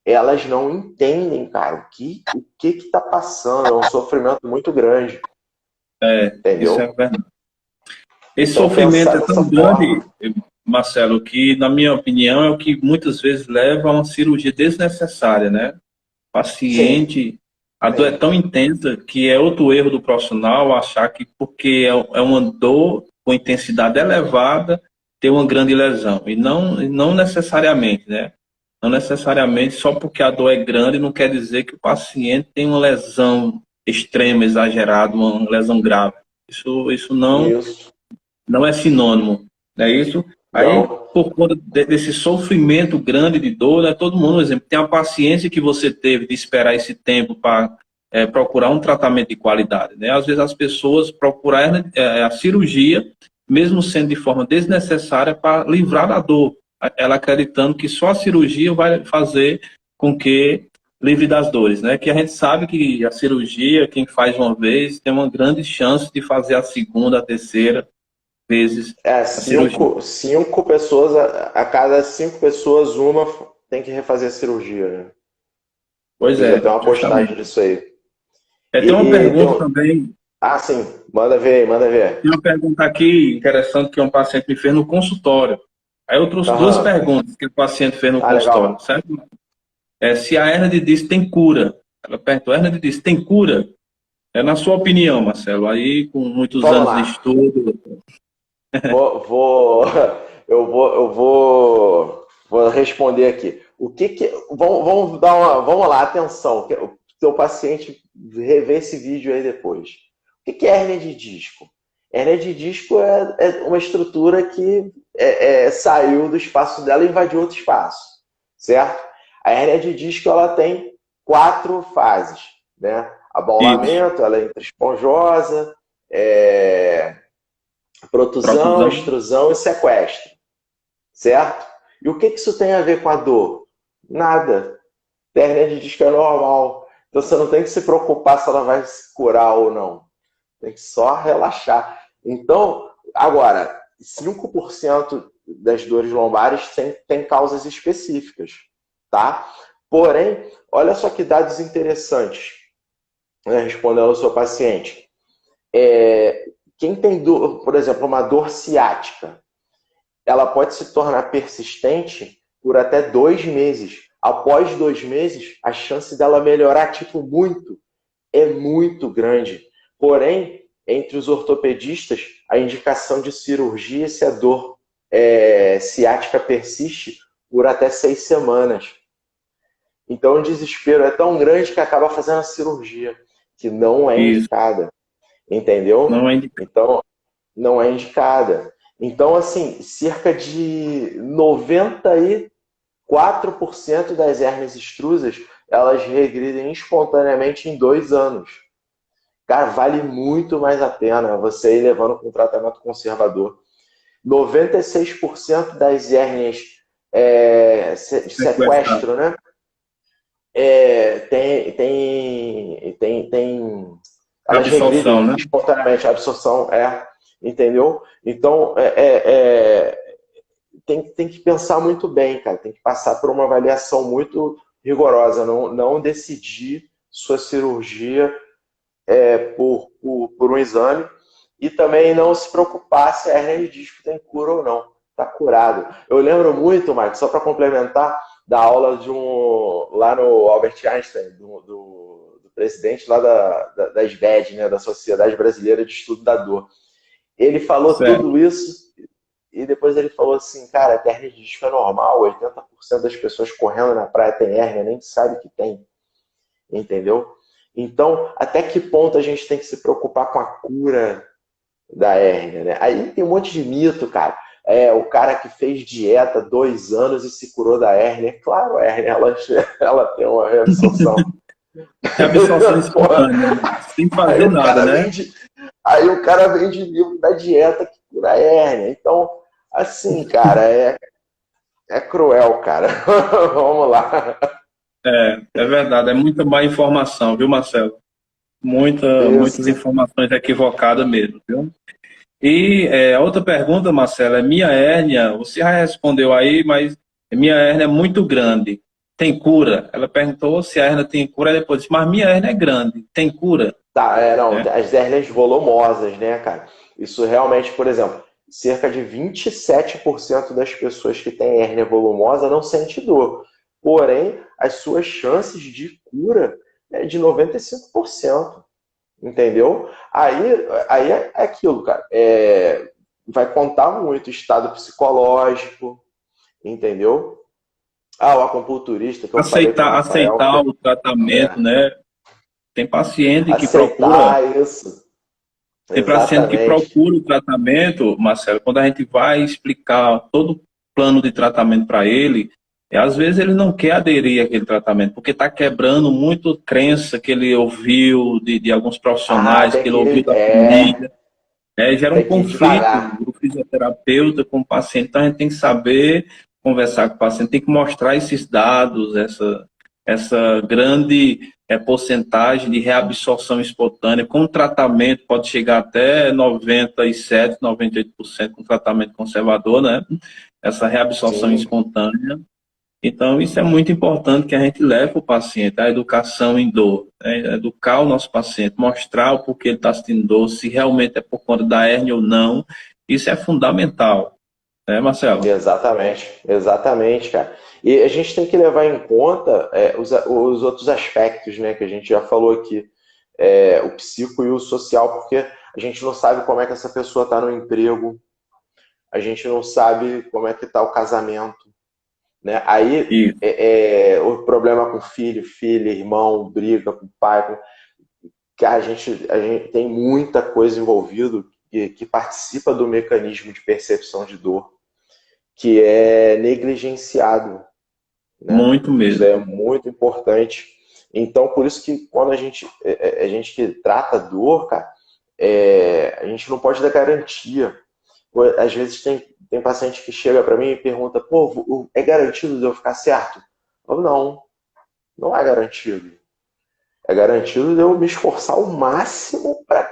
elas não entendem, cara, o que está passando. É um sofrimento muito grande, Isso é entendeu? verdade. Esse Então, pensar sofrimento é dessa tão grande, forma. Marcelo, que, na minha opinião, é o que muitas vezes leva a uma cirurgia desnecessária, né? Sim, Paciente A dor é tão intensa que é outro erro do profissional achar que porque é uma dor com intensidade elevada, tem uma grande lesão. E não necessariamente, né? Não necessariamente só porque a dor é grande não quer dizer que o paciente tem uma lesão extrema, exagerada, uma lesão grave. Isso Isso. não é sinônimo, não é isso? Aí, Não. por conta desse sofrimento grande de dor, né, todo mundo, por exemplo, tem a paciência que você teve de esperar esse tempo para procurar um tratamento de qualidade, né? Às vezes as pessoas procuram a cirurgia, mesmo sendo de forma desnecessária, para livrar da dor, ela acreditando que só a cirurgia vai fazer com que livre das dores, né? Que a gente sabe que a cirurgia, quem faz uma vez, tem uma grande chance de fazer a segunda, a terceira vezes a cirurgia. Cinco pessoas, a cada 5 pessoas, uma tem que refazer a cirurgia, né? Eu Pois fiz até é, uma postagem justamente. disso aí. Tem uma Tem pergunta também, Ah, sim, manda ver aí, manda ver. tem uma pergunta aqui interessante que um paciente me fez no consultório. Aí eu trouxe duas Aham. perguntas que o paciente fez no Ah, consultório, legal. certo? Se a hernia de disco tem cura. Ela perguntou, hernia de disco tem cura? É na sua opinião, Marcelo, aí com muitos Vamos anos de lá. estudo. Vou, vou, vou responder aqui. Vamos lá, atenção. O teu paciente rever esse vídeo aí depois. O que é hérnia de disco? Hérnia de disco é uma estrutura que saiu do espaço dela e invadiu outro espaço, certo? A hérnia de disco ela tem 4 fases, né? Isso. Abaulamento, ela é intraesponjosa, é, protusão, Protusão. extrusão e sequestro, certo? E o que isso tem a ver com a dor? Nada. Hérnia de disco é normal. Então você não tem que se preocupar se ela vai se curar ou não. Tem que só relaxar. Então, agora, 5% das dores lombares tem causas específicas, tá? Porém, olha só que dados interessantes, né, respondendo ao seu paciente. Quem tem dor, por exemplo, uma dor ciática, ela pode se tornar persistente por até 2 meses. Após 2 meses, a chance dela melhorar, tipo, é muito grande. Porém, entre os ortopedistas, a indicação de cirurgia se a dor ciática persiste por até 6 semanas. Então, o desespero é tão grande que acaba fazendo a cirurgia, que não é Isso. indicada. Entendeu? Não é indicado. Então, não é indicada. Então, assim, cerca de 94% das hérnias extrusas, elas regridem espontaneamente em 2 anos. Cara, vale muito mais a pena você ir levando com um tratamento conservador. 96% das hérnias de Sequestrado. sequestro, né? Tem elas Absorção, regridem né? espontaneamente, a absorção entendeu? Então, tem que pensar muito bem, cara, tem que passar por uma avaliação muito rigorosa, não decidir sua cirurgia por um exame e também não se preocupar se a hernia de disco tem cura ou não, tá curado. Eu lembro muito, Marcos, só para complementar, da aula lá no Albert Einstein, do presidente lá da SBED, né, da Sociedade Brasileira de Estudo da Dor. Ele falou Certo. tudo isso e depois ele falou assim, cara, a hernia de disco é normal, 80% das pessoas correndo na praia tem hernia, nem sabe que tem, entendeu? Então, até que ponto a gente tem que se preocupar com a cura da hérnia, né? Aí tem um monte de mito, cara. O cara que fez dieta 2 anos e se curou da hérnia. Claro, a hérnia, ela tem uma reabsorção. É absorção espontânea, né? Sem Aí fazer o nada, cara né? vende, aí o cara vende livro da dieta que cura a hérnia. Então, assim, cara, é cruel, cara. Vamos lá. É verdade, é muita má informação, viu, Marcelo? Muitas Isso. informações equivocadas mesmo, viu? E a outra pergunta, Marcelo, é minha hérnia, você já respondeu aí, mas minha hérnia é muito grande. Tem cura? Ela perguntou se a hérnia tem cura, aí depois disse, mas minha hérnia é grande, tem cura? Tá, não, Né? as hérnias volumosas, né, cara? Isso realmente, por exemplo, cerca de 27% das pessoas que têm hérnia volumosa não sente dor. Porém, as suas chances de cura é de 95%, entendeu? Aí é aquilo, cara. Vai contar muito o estado psicológico, entendeu? O acupunturista que eu falei com o Rafael, Aceitar o tratamento, é, né? Tem paciente que procura. aceitar isso, Tem paciente que exatamente. procura o tratamento, Marcelo, quando a gente vai explicar todo o plano de tratamento para ele, às vezes ele não quer aderir àquele tratamento, porque está quebrando muito crença que ele ouviu de alguns profissionais, que ele ouviu da família. Gera um tem que ir conflito devagar. do fisioterapeuta com o paciente, então a gente tem que saber conversar com o paciente, tem que mostrar esses dados, essa grande porcentagem de reabsorção espontânea. Com tratamento pode chegar até 97, 98% com tratamento conservador, né? Essa reabsorção Sim, espontânea. Então, isso é muito importante que a gente leve o paciente, a educação em dor, né? Educar o nosso paciente, mostrar o porquê ele está sentindo dor, se realmente é por conta da hérnia ou não. Isso é fundamental, né, Marcelo? exatamente, cara. E a gente tem que levar em conta os outros aspectos, né, que a gente já falou aqui, o psico e o social, porque a gente não sabe como é que essa pessoa está no emprego, a gente não sabe como é que está o casamento, né? Aí E o problema com filho, filha, irmão, briga com pai, que a gente tem muita coisa envolvida que participa do mecanismo de percepção de dor, que é negligenciado, né? muito Isso mesmo. é muito importante. Então, por isso que quando a gente que trata dor, cara, a gente não pode dar garantia. Às vezes tem paciente que chega para mim e pergunta, pô, é garantido de eu ficar certo? Eu falo, não, não é garantido. É garantido de eu me esforçar ao máximo para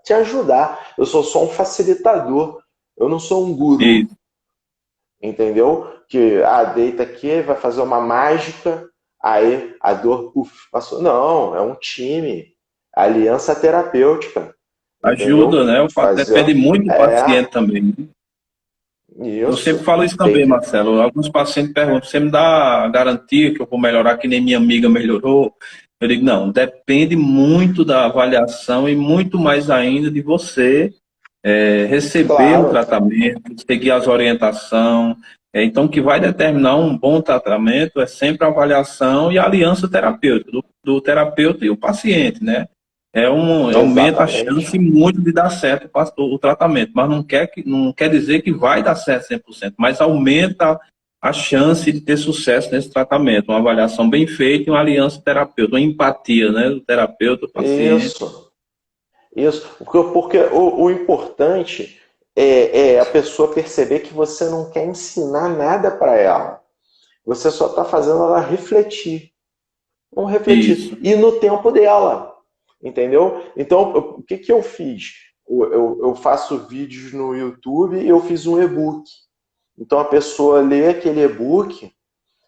te ajudar. Eu sou só um facilitador. Eu não sou um E guru, entendeu? Que deita aqui, vai fazer uma mágica, aí a dor passou. Não, é um time, aliança terapêutica, ajuda, entendeu? né? Fazer. Depende muito do paciente também, né? Eu sempre Isso. falo isso Tem também, que. Marcelo. Alguns pacientes perguntam, você me dá garantia que eu vou melhorar que nem minha amiga melhorou? Eu digo, não, depende muito da avaliação e muito mais ainda de você receber o Claro, tratamento, seguir as orientações. Então, o que vai determinar um bom tratamento é sempre a avaliação e a aliança terapêutica, do terapeuta e o paciente, né? Aumenta a exatamente. chance muito de dar certo o tratamento, mas não quer dizer que vai dar certo 100%, mas aumenta a chance de ter sucesso nesse tratamento, uma avaliação bem feita e uma aliança terapêutica, uma empatia, né, do terapeuta, do paciente. Isso. Isso, porque o importante é a pessoa perceber que você não quer ensinar nada para ela. Você só está fazendo ela refletir. Vamos refletir. Isso. E no tempo dela. Entendeu? Então, o que eu fiz? Eu faço vídeos no YouTube e eu fiz um e-book. Então, a pessoa lê aquele e-book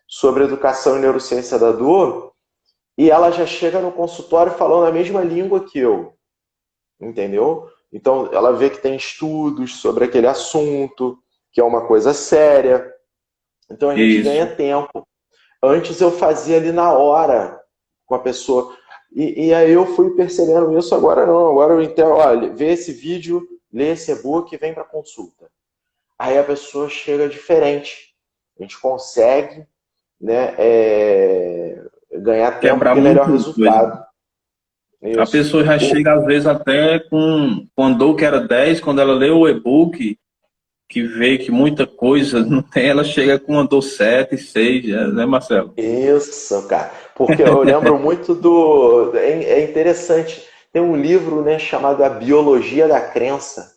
sobre educação e neurociência da dor e ela já chega no consultório falando a mesma língua que eu. Entendeu? Então, ela vê que tem estudos sobre aquele assunto, que é uma coisa séria. Então, a gente ganha Isso. tempo. Antes eu fazia ali na hora com a pessoa. E aí eu fui percebendo isso, agora não. Agora eu entendo, olha, vê esse vídeo, lê esse e-book e vem para consulta. Aí a pessoa chega diferente. A gente consegue, né, ganhar tempo Quebrar e melhor muito coisa. resultado. A Isso. pessoa já chega, às vezes, até com a dor que era 10, quando ela lê o e-book, que vê que muita coisa não tem, ela chega com uma dor 7, 6, né, Marcelo? Isso, cara. Porque eu lembro muito do. É interessante. Tem um livro, né, chamado A Biologia da Crença.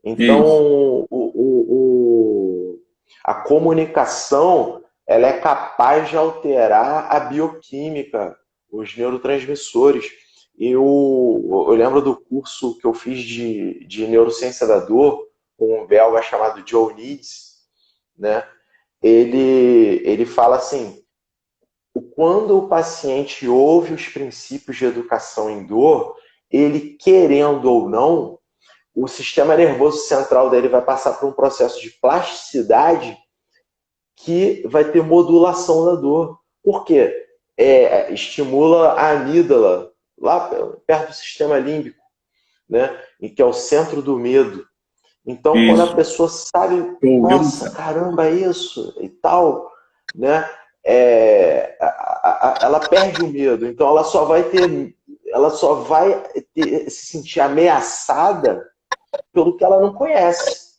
Então, Isso. a comunicação ela é capaz de alterar a bioquímica, os neurotransmissores. Eu lembro do curso que eu fiz de neurociência da dor com um belga chamado Joe Needs, né? Ele fala assim, quando o paciente ouve os princípios de educação em dor, ele querendo ou não, o sistema nervoso central dele vai passar por um processo de plasticidade que vai ter modulação da dor. Por quê? estimula a amígdala, lá perto do sistema límbico, né? E que é o centro do medo. Então, quando a Isso. pessoa sabe, Ouviu, nossa, Marcelo? caramba, é isso e tal, né? Ela perde o medo. Então, ela só vai se sentir ameaçada pelo que ela não conhece,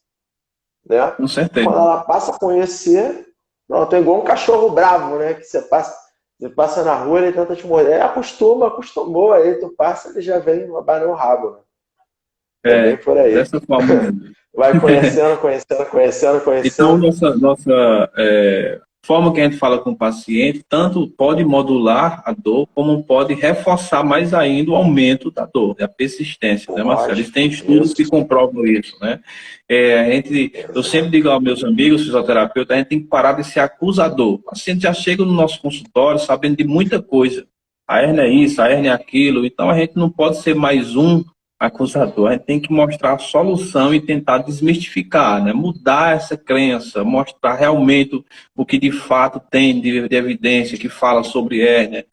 né? Com certeza. Quando ela passa a conhecer, pronto, é igual um cachorro bravo, né? Que você passa na rua, ele tenta te morder, acostumou, aí tu passa, ele já vem abanar o rabo, né? É bem por aí. Dessa forma mesmo. Vai conhecendo, conhecendo, conhecendo, Então, conhecendo. nossa forma que a gente fala com o paciente, tanto pode modular a dor, como pode reforçar mais ainda o aumento da dor, a persistência, né, Marcelo? Pode, Eles têm estudos isso. que comprovam isso, né? Eu sempre Exato. digo aos meus amigos, fisioterapeutas, a gente tem que parar de ser acusador. O paciente já chega no nosso consultório sabendo de muita coisa. A hérnia é isso, a hérnia é aquilo. Então, a gente não pode ser mais um acusador. A gente tem que mostrar a solução e tentar desmistificar, né? Mudar essa crença, mostrar realmente o que de fato tem de evidência que fala sobre hérnia,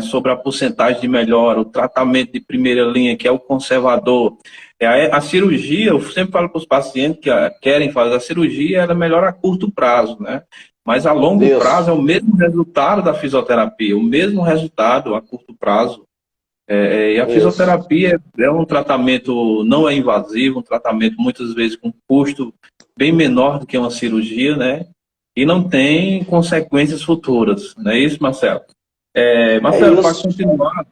sobre a porcentagem de melhora, o tratamento de primeira linha, que é o conservador. A cirurgia, eu sempre falo para os pacientes que querem fazer a cirurgia, ela melhora a curto prazo, né? Mas a longo prazo Isso, é o mesmo resultado da fisioterapia, o mesmo resultado a curto prazo. E a isso. fisioterapia é um tratamento não é invasivo, um tratamento muitas vezes com custo bem menor do que uma cirurgia, né? E não tem consequências futuras, não é isso, Marcelo? É Marcelo, para isso. continuar,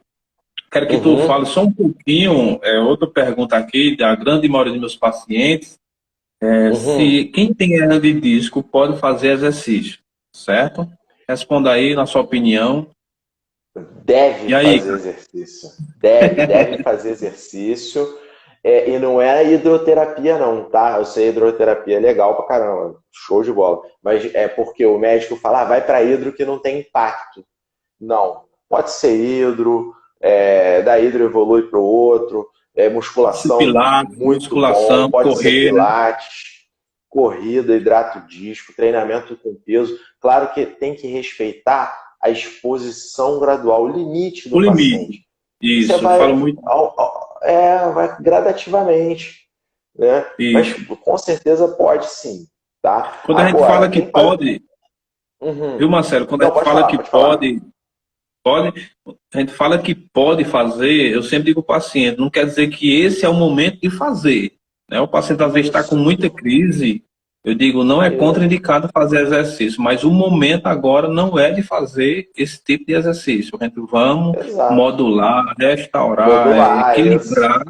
quero que tu Uhum, fale só um pouquinho, outra pergunta aqui, da grande maioria dos meus pacientes, uhum. se quem tem hernia de disco pode fazer exercício, certo? Responda aí na sua opinião. Deve E aí, fazer cara? exercício. Deve fazer exercício. E não é hidroterapia, não, tá? Eu sei, hidroterapia é legal pra caramba, show de bola. Mas é porque o médico fala, vai pra hidro que não tem impacto. Não. Pode ser hidro, da hidro evolui para o outro, Pode ser musculação pilates, muito bom, musculação, pode ser correr, né? pilates, corrida, hidrato disco, treinamento com peso. Claro que tem que respeitar a exposição gradual, o limite O do limite. paciente. Você Isso, eu vai, falo muito vai gradativamente, né? Mas isso. com certeza pode sim, tá? Quando a gente Agora, fala que tem para. pode, viu, Uhum. Marcelo? Quando a Não, gente pode fala falar, que pode falar. pode, a gente fala que pode fazer, eu sempre digo ao paciente, não quer dizer que esse é o momento de fazer, né? O paciente às vezes está com Isso, muita crise, eu digo, não é isso, contraindicado fazer exercício, mas o momento agora não é de fazer esse tipo de exercício. A gente vamos exato. modular, restaurar, Modular, isso. equilibrar,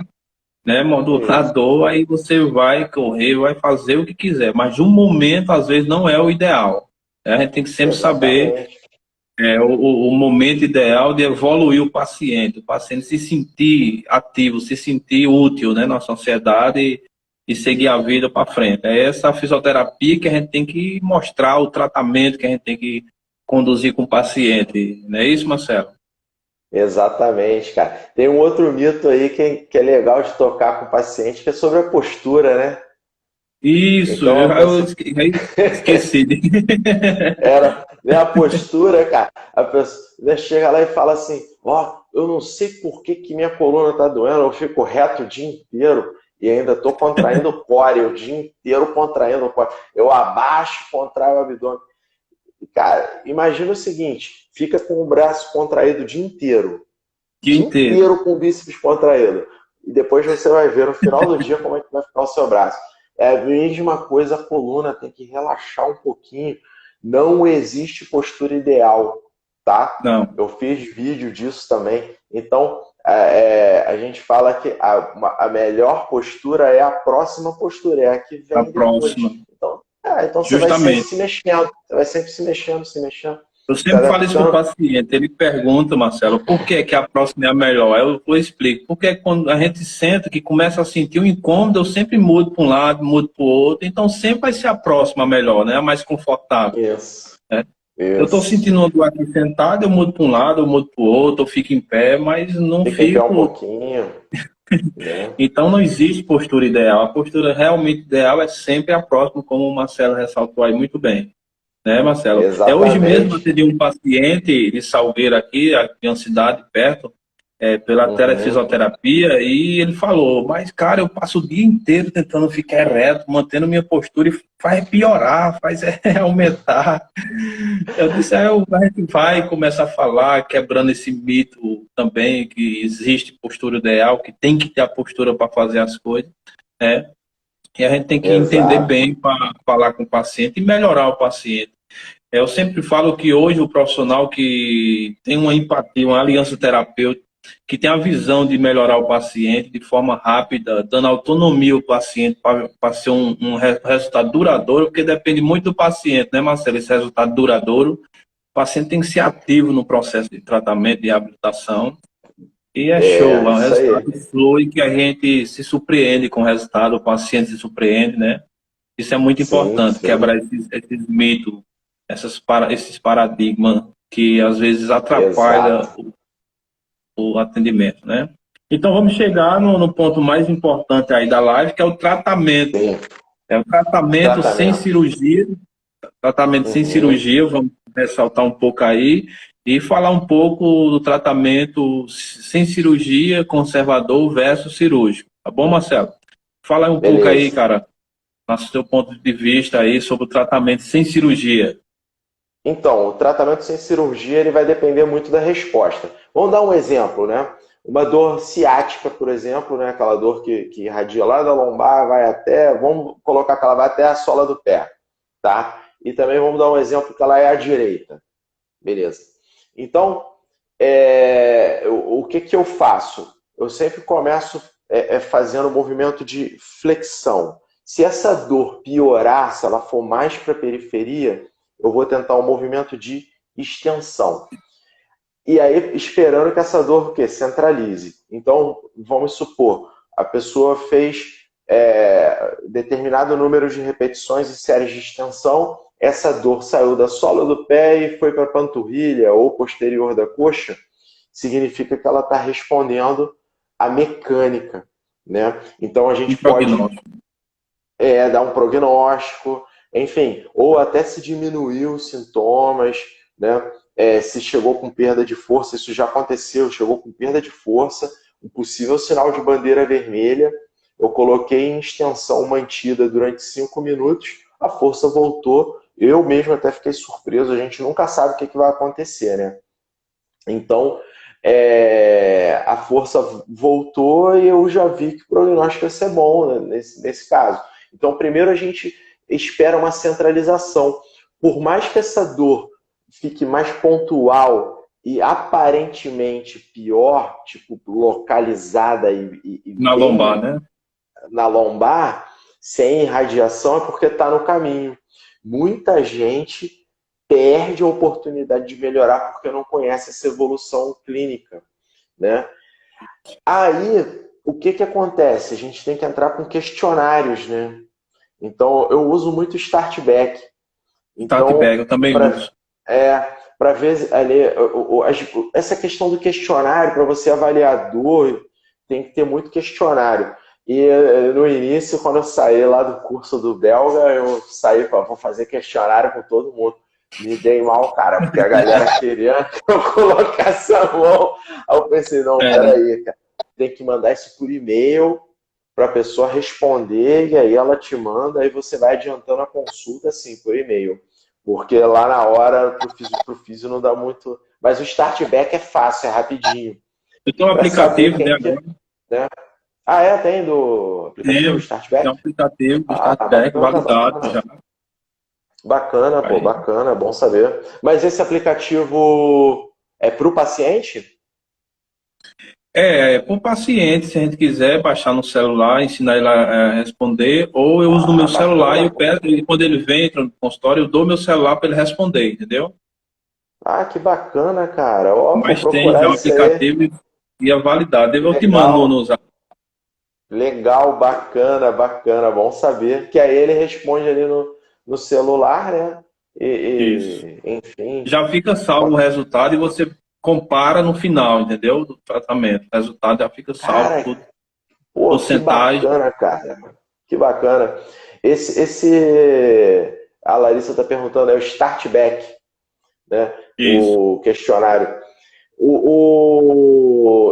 né, Isso. modulador, aí você vai correr, vai fazer o que quiser, mas o momento às vezes não é o ideal, né? A gente tem que sempre saber Exatamente. o momento ideal de evoluir o paciente se sentir ativo, se sentir útil, né, na sociedade e seguir a vida para frente. É essa fisioterapia que a gente tem que mostrar, o tratamento que a gente tem que conduzir com o paciente, não é isso, Marcelo? Exatamente, cara. Tem um outro mito aí que é legal de tocar com o paciente, que é sobre a postura, né? Isso, Então, a eu pessoa, esqueci. né, a postura, cara, a pessoa né, chega lá e fala assim, ó, eu não sei por que que minha coluna tá doendo, eu fico reto o dia inteiro e ainda tô contraindo o core, o dia inteiro contraindo o core. Eu abaixo, contraio o abdômen. Cara, imagina o seguinte, fica com o braço contraído o Dia dia inteiro. inteiro com o bíceps contraído. E depois você vai ver no final do dia como é que vai ficar o seu braço. É a mesma coisa, a coluna tem que relaxar um pouquinho. Não existe postura ideal, tá? Não, Eu fiz vídeo disso também. Então, a gente fala que a melhor postura é a próxima postura, é a que a vem depois. próxima. Então você vai sempre Justamente. se mexendo, você vai sempre se mexendo, se mexendo, Eu se sempre falo isso para o adaptando. paciente. Ele pergunta, Marcelo, por que, que a próxima é a melhor? Aí eu explico. Porque quando a gente senta que começa a sentir um incômodo, eu sempre mudo para um lado, mudo para o outro. Então sempre vai ser a próxima a melhor, né? A mais confortável. Isso, Né? Eu estou isso. sentindo uma dor aqui sentado, eu mudo para um lado, eu mudo para o outro, eu fico em pé, mas não Fica em pé um fico. pouquinho, né? Então não existe postura ideal. A postura realmente ideal é sempre a próxima, como o Marcelo ressaltou aí muito bem. né, Marcelo? Hoje mesmo eu Exatamente. atendi um paciente de Salgueiro aqui em uma cidade perto, pela Uhum. telefisioterapia, e ele falou, mas, cara, eu passo o dia inteiro tentando ficar reto, mantendo minha postura, e faz piorar, faz aumentar. Eu disse, a gente vai começar a falar, quebrando esse mito também, que existe postura ideal, que tem que ter a postura para fazer as coisas, né? E a gente tem que entender Exato. bem para falar com o paciente e melhorar o paciente. Eu sempre falo que hoje o profissional que tem uma empatia, uma aliança terapêutica, que tem a visão de melhorar o paciente de forma rápida, dando autonomia ao paciente para ser resultado duradouro, porque depende muito do paciente, né, Marcelo? Esse resultado duradouro, o paciente tem que ser ativo no processo de tratamento, de habilitação, e é show, É, o isso aí. resultado flui que a gente se surpreende com o resultado, o paciente se surpreende, né? Isso é muito Sim, importante, sim. quebrar esses mitos, esses paradigmas que às vezes atrapalham Exato. o atendimento, né? Então vamos chegar no ponto mais importante aí da live, que é o tratamento. Sim. É o tratamento sem Tratamento. cirurgia, tratamento sem Uhum. cirurgia, vamos ressaltar um pouco aí, e falar um pouco do tratamento sem cirurgia, conservador versus cirúrgico. Tá bom, Marcelo? Fala aí um pouco aí, Beleza. cara, no seu ponto de vista aí sobre o tratamento sem cirurgia. Então, o tratamento sem cirurgia ele vai depender muito da resposta. Vamos dar um exemplo, né? Uma dor ciática, por exemplo, né? Aquela dor que irradia lá da lombar, vai até, vamos colocar que ela vai até a sola do pé, tá? E também vamos dar um exemplo que ela é à direita, beleza? Então, o que que eu faço? Eu sempre começo fazendo um movimento de flexão. Se essa dor piorar, se ela for mais para a periferia, eu vou tentar um movimento de extensão. E aí, esperando que essa dor o quê? Centralize. Então, vamos supor, a pessoa fez determinado número de repetições e séries de extensão, essa dor saiu da sola do pé e foi para a panturrilha ou posterior da coxa, significa que ela está respondendo à mecânica, né? Então a Um gente pode prognóstico. dar um prognóstico, enfim, ou até se diminuiu os sintomas, né? Se chegou com perda de força, isso já aconteceu, chegou com perda de força, um possível sinal de bandeira vermelha, eu coloquei em extensão mantida durante 5 minutos, a força voltou, eu mesmo até fiquei surpreso, a gente nunca sabe o que vai acontecer, né? Então, a força voltou e eu já vi que o prognóstico ia ser bom, né, nesse caso. Então, primeiro a gente espera uma centralização. Por mais que essa dor fique mais pontual e aparentemente pior, tipo localizada e Na lombar, bem né? na lombar, sem irradiação, é porque está no caminho. Muita gente perde a oportunidade de melhorar porque não conhece essa evolução clínica, né? Aí, o que que acontece? A gente tem que entrar com questionários, né? Então, eu uso muito o Startback. Start Então, bag, eu também para uso. para ver ali essa questão do questionário para você avaliar a dor, tem que ter muito questionário. E no início, quando eu saí lá do curso do belga, eu saí para vou fazer questionário com todo mundo. Me dei mal, cara, porque a galera queria que eu colocasse a mão. Aí eu pensei, não, É, peraí, cara, tem que mandar isso por e-mail para a pessoa responder, e aí ela te manda, aí você vai adiantando a consulta assim, por e-mail. Porque lá na hora, pro físio não dá muito. Mas o startback é fácil, é rapidinho. eu tenho um Para saber aplicativo, né, quem que. agora. Né? Ah, tem do aplicativo Tem Startback? um aplicativo do Ah, Startback bacana, validado já. bacana. Bacana, pô, Aí, bacana, bom saber. Mas esse aplicativo é para o paciente? para o paciente, se a gente quiser baixar no celular, ensinar ele a responder, ou eu uso no meu Ah, celular e bacana, eu pô. peço, e quando ele vem, entra no consultório, eu dou meu celular para ele responder, entendeu? Ah, que bacana, cara. Ó, vou Mas tem procurar já o isso aí. aplicativo e a validade. Eu te mando Legal. no zap. Legal, bacana, bacana. Bom saber. Que aí ele responde ali no celular, né? Isso. Enfim. Já fica salvo o resultado e você compara no final, entendeu? Do tratamento. O resultado já fica salvo, Cara, tudo, pô, que porcentagem. bacana, cara. Que bacana. Esse A Larissa está perguntando, é o Startback, né? Isso. O questionário.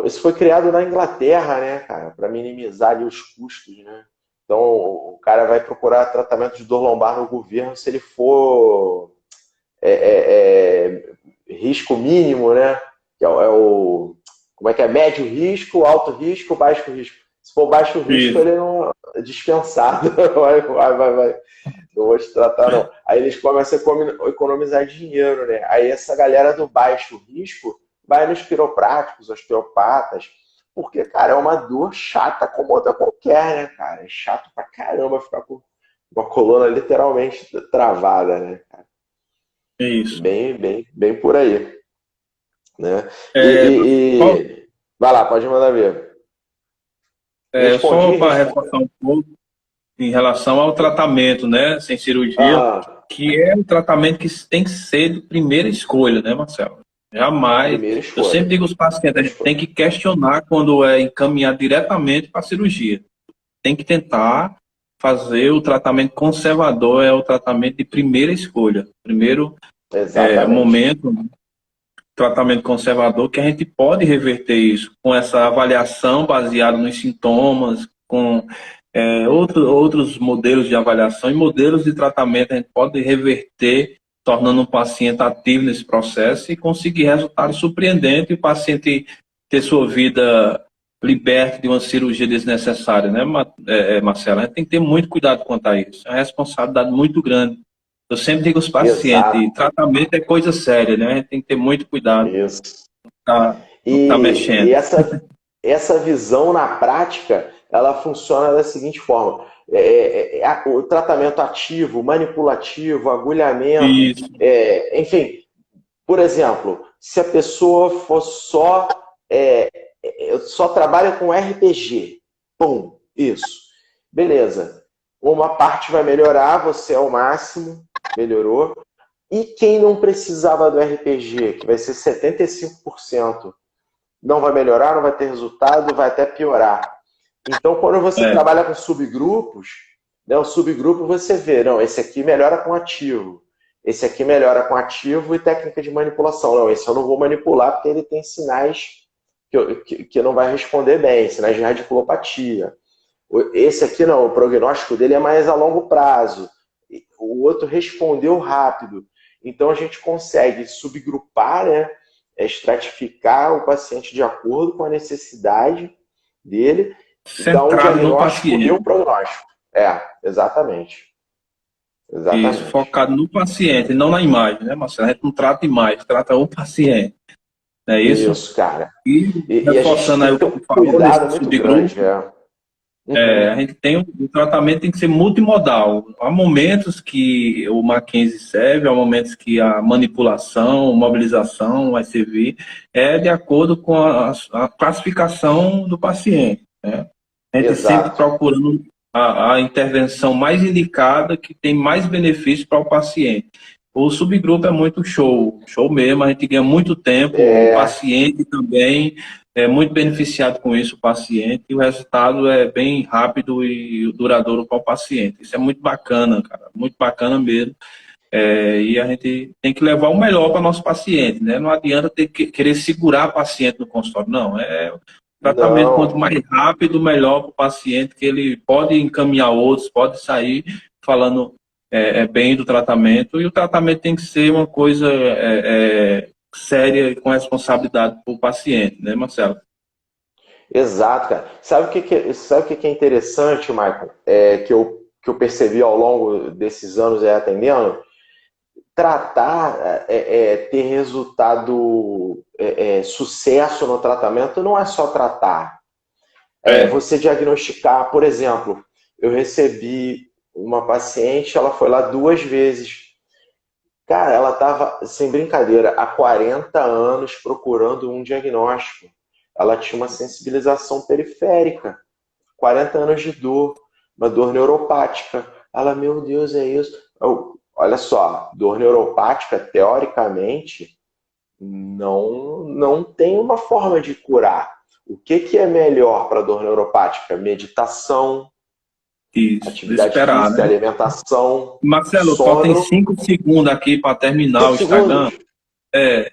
Isso foi criado na Inglaterra, né, cara, para minimizar ali os custos, né? Então, o cara vai procurar tratamento de dor lombar no governo se ele for risco mínimo, né? Que como é que é? Médio risco, alto risco, baixo risco. Se for baixo risco, Isso. ele não é dispensado. Vai. Não vou te tratar, não. Aí eles começam a economizar dinheiro, né? Aí essa galera do baixo risco vai nos quiropráticos, osteopatas, porque, cara, é uma dor chata como outra qualquer, né, cara? É chato pra caramba ficar com uma coluna literalmente travada, né? Isso. Bem por aí, né? É, Vai lá, pode mandar ver. só Respondi, para respondi. reforçar um pouco em relação ao tratamento, né, sem cirurgia, Aham, que é um tratamento que tem que ser de primeira escolha, né, Marcelo? Jamais. primeira Eu sempre escolha. digo aos pacientes, a Primeira gente tem escolha. que questionar quando é encaminhar diretamente para a cirurgia. Tem que tentar fazer o tratamento conservador, é o tratamento de primeira escolha. Primeiro Exatamente. momento, tratamento conservador, que a gente pode reverter isso com essa avaliação baseada nos sintomas, com outros modelos de avaliação e modelos de tratamento, a gente pode reverter, tornando um paciente ativo nesse processo e conseguir resultados surpreendentes e o paciente ter sua vida liberta de uma cirurgia desnecessária, né, Marcelo? A gente tem que ter muito cuidado quanto a isso. É uma responsabilidade muito grande. Eu sempre digo aos pacientes, Exato. tratamento é coisa séria, né? A gente tem que ter muito cuidado Isso. no que tá E mexendo. essa visão na prática, ela funciona da seguinte forma: o tratamento ativo, manipulativo, agulhamento, Isso, enfim, por exemplo, se a pessoa for só trabalha com RPG, pum, isso, beleza. Uma parte vai melhorar, você é o máximo, melhorou. E quem não precisava do RPG, que vai ser 75%, não vai melhorar, não vai ter resultado, vai até piorar. Então, quando você é, trabalha com subgrupos, né, o subgrupo você vê, não, esse aqui melhora com ativo, esse aqui melhora com ativo e técnica de manipulação. Não, esse eu não vou manipular porque ele tem sinais que não vai responder bem, sinais de radiculopatia. Esse aqui não, o prognóstico dele é mais a longo prazo. O outro respondeu rápido. Então a gente consegue subgrupar, né, estratificar o paciente de acordo com a necessidade dele, dar um centrado no diagnóstico e paciente. um prognóstico. Exatamente. Isso, Exatamente. focado no paciente, não na imagem, né, Marcelo? A gente não trata imagem, trata o paciente. Não é isso? Isso, cara. E E a gente reforçando tem aí que o ter que um tu falou cuidado desse muito grande. subgrupo, a Uhum. gente tem o tratamento tem que ser multimodal. Há momentos que o Mackenzie serve, há momentos que a manipulação, mobilização vai servir, de acordo com a classificação do paciente, né? A gente sempre Exato. procurando a intervenção mais indicada, que tem mais benefício para o paciente. O subgrupo é muito show, show mesmo, a gente ganha muito tempo, o É, paciente também é muito beneficiado com isso, o paciente, e o resultado é bem rápido e duradouro para o paciente. Isso é muito bacana, cara, muito bacana mesmo. E a gente tem que levar o melhor para o nosso paciente, né? Não adianta ter que querer segurar o paciente no consultório, não. Tratamento quanto não. mais rápido, melhor para o paciente, que ele pode encaminhar outros, pode sair falando bem do tratamento, e o tratamento tem que ser uma coisa séria e com responsabilidade para o paciente, né, Marcelo? Exato, cara. Sabe o que é interessante, Michael? Que eu percebi ao longo desses anos atendendo? Tratar, ter resultado, sucesso no tratamento não é só tratar. É, Você diagnosticar, por exemplo, eu recebi uma paciente, ela foi lá 2 vezes. Cara, ela estava, sem brincadeira, há 40 anos procurando um diagnóstico. Ela tinha uma sensibilização periférica, 40 anos de dor, uma dor neuropática. Ela, meu Deus, é isso. Olha só, dor neuropática, teoricamente, não tem uma forma de curar. O que é melhor para dor neuropática? Meditação, Isso, Atividade esperar, física, né? alimentação, Marcelo, faltam sono. 5 segundos aqui para terminar o 5 Instagram. segundos. É,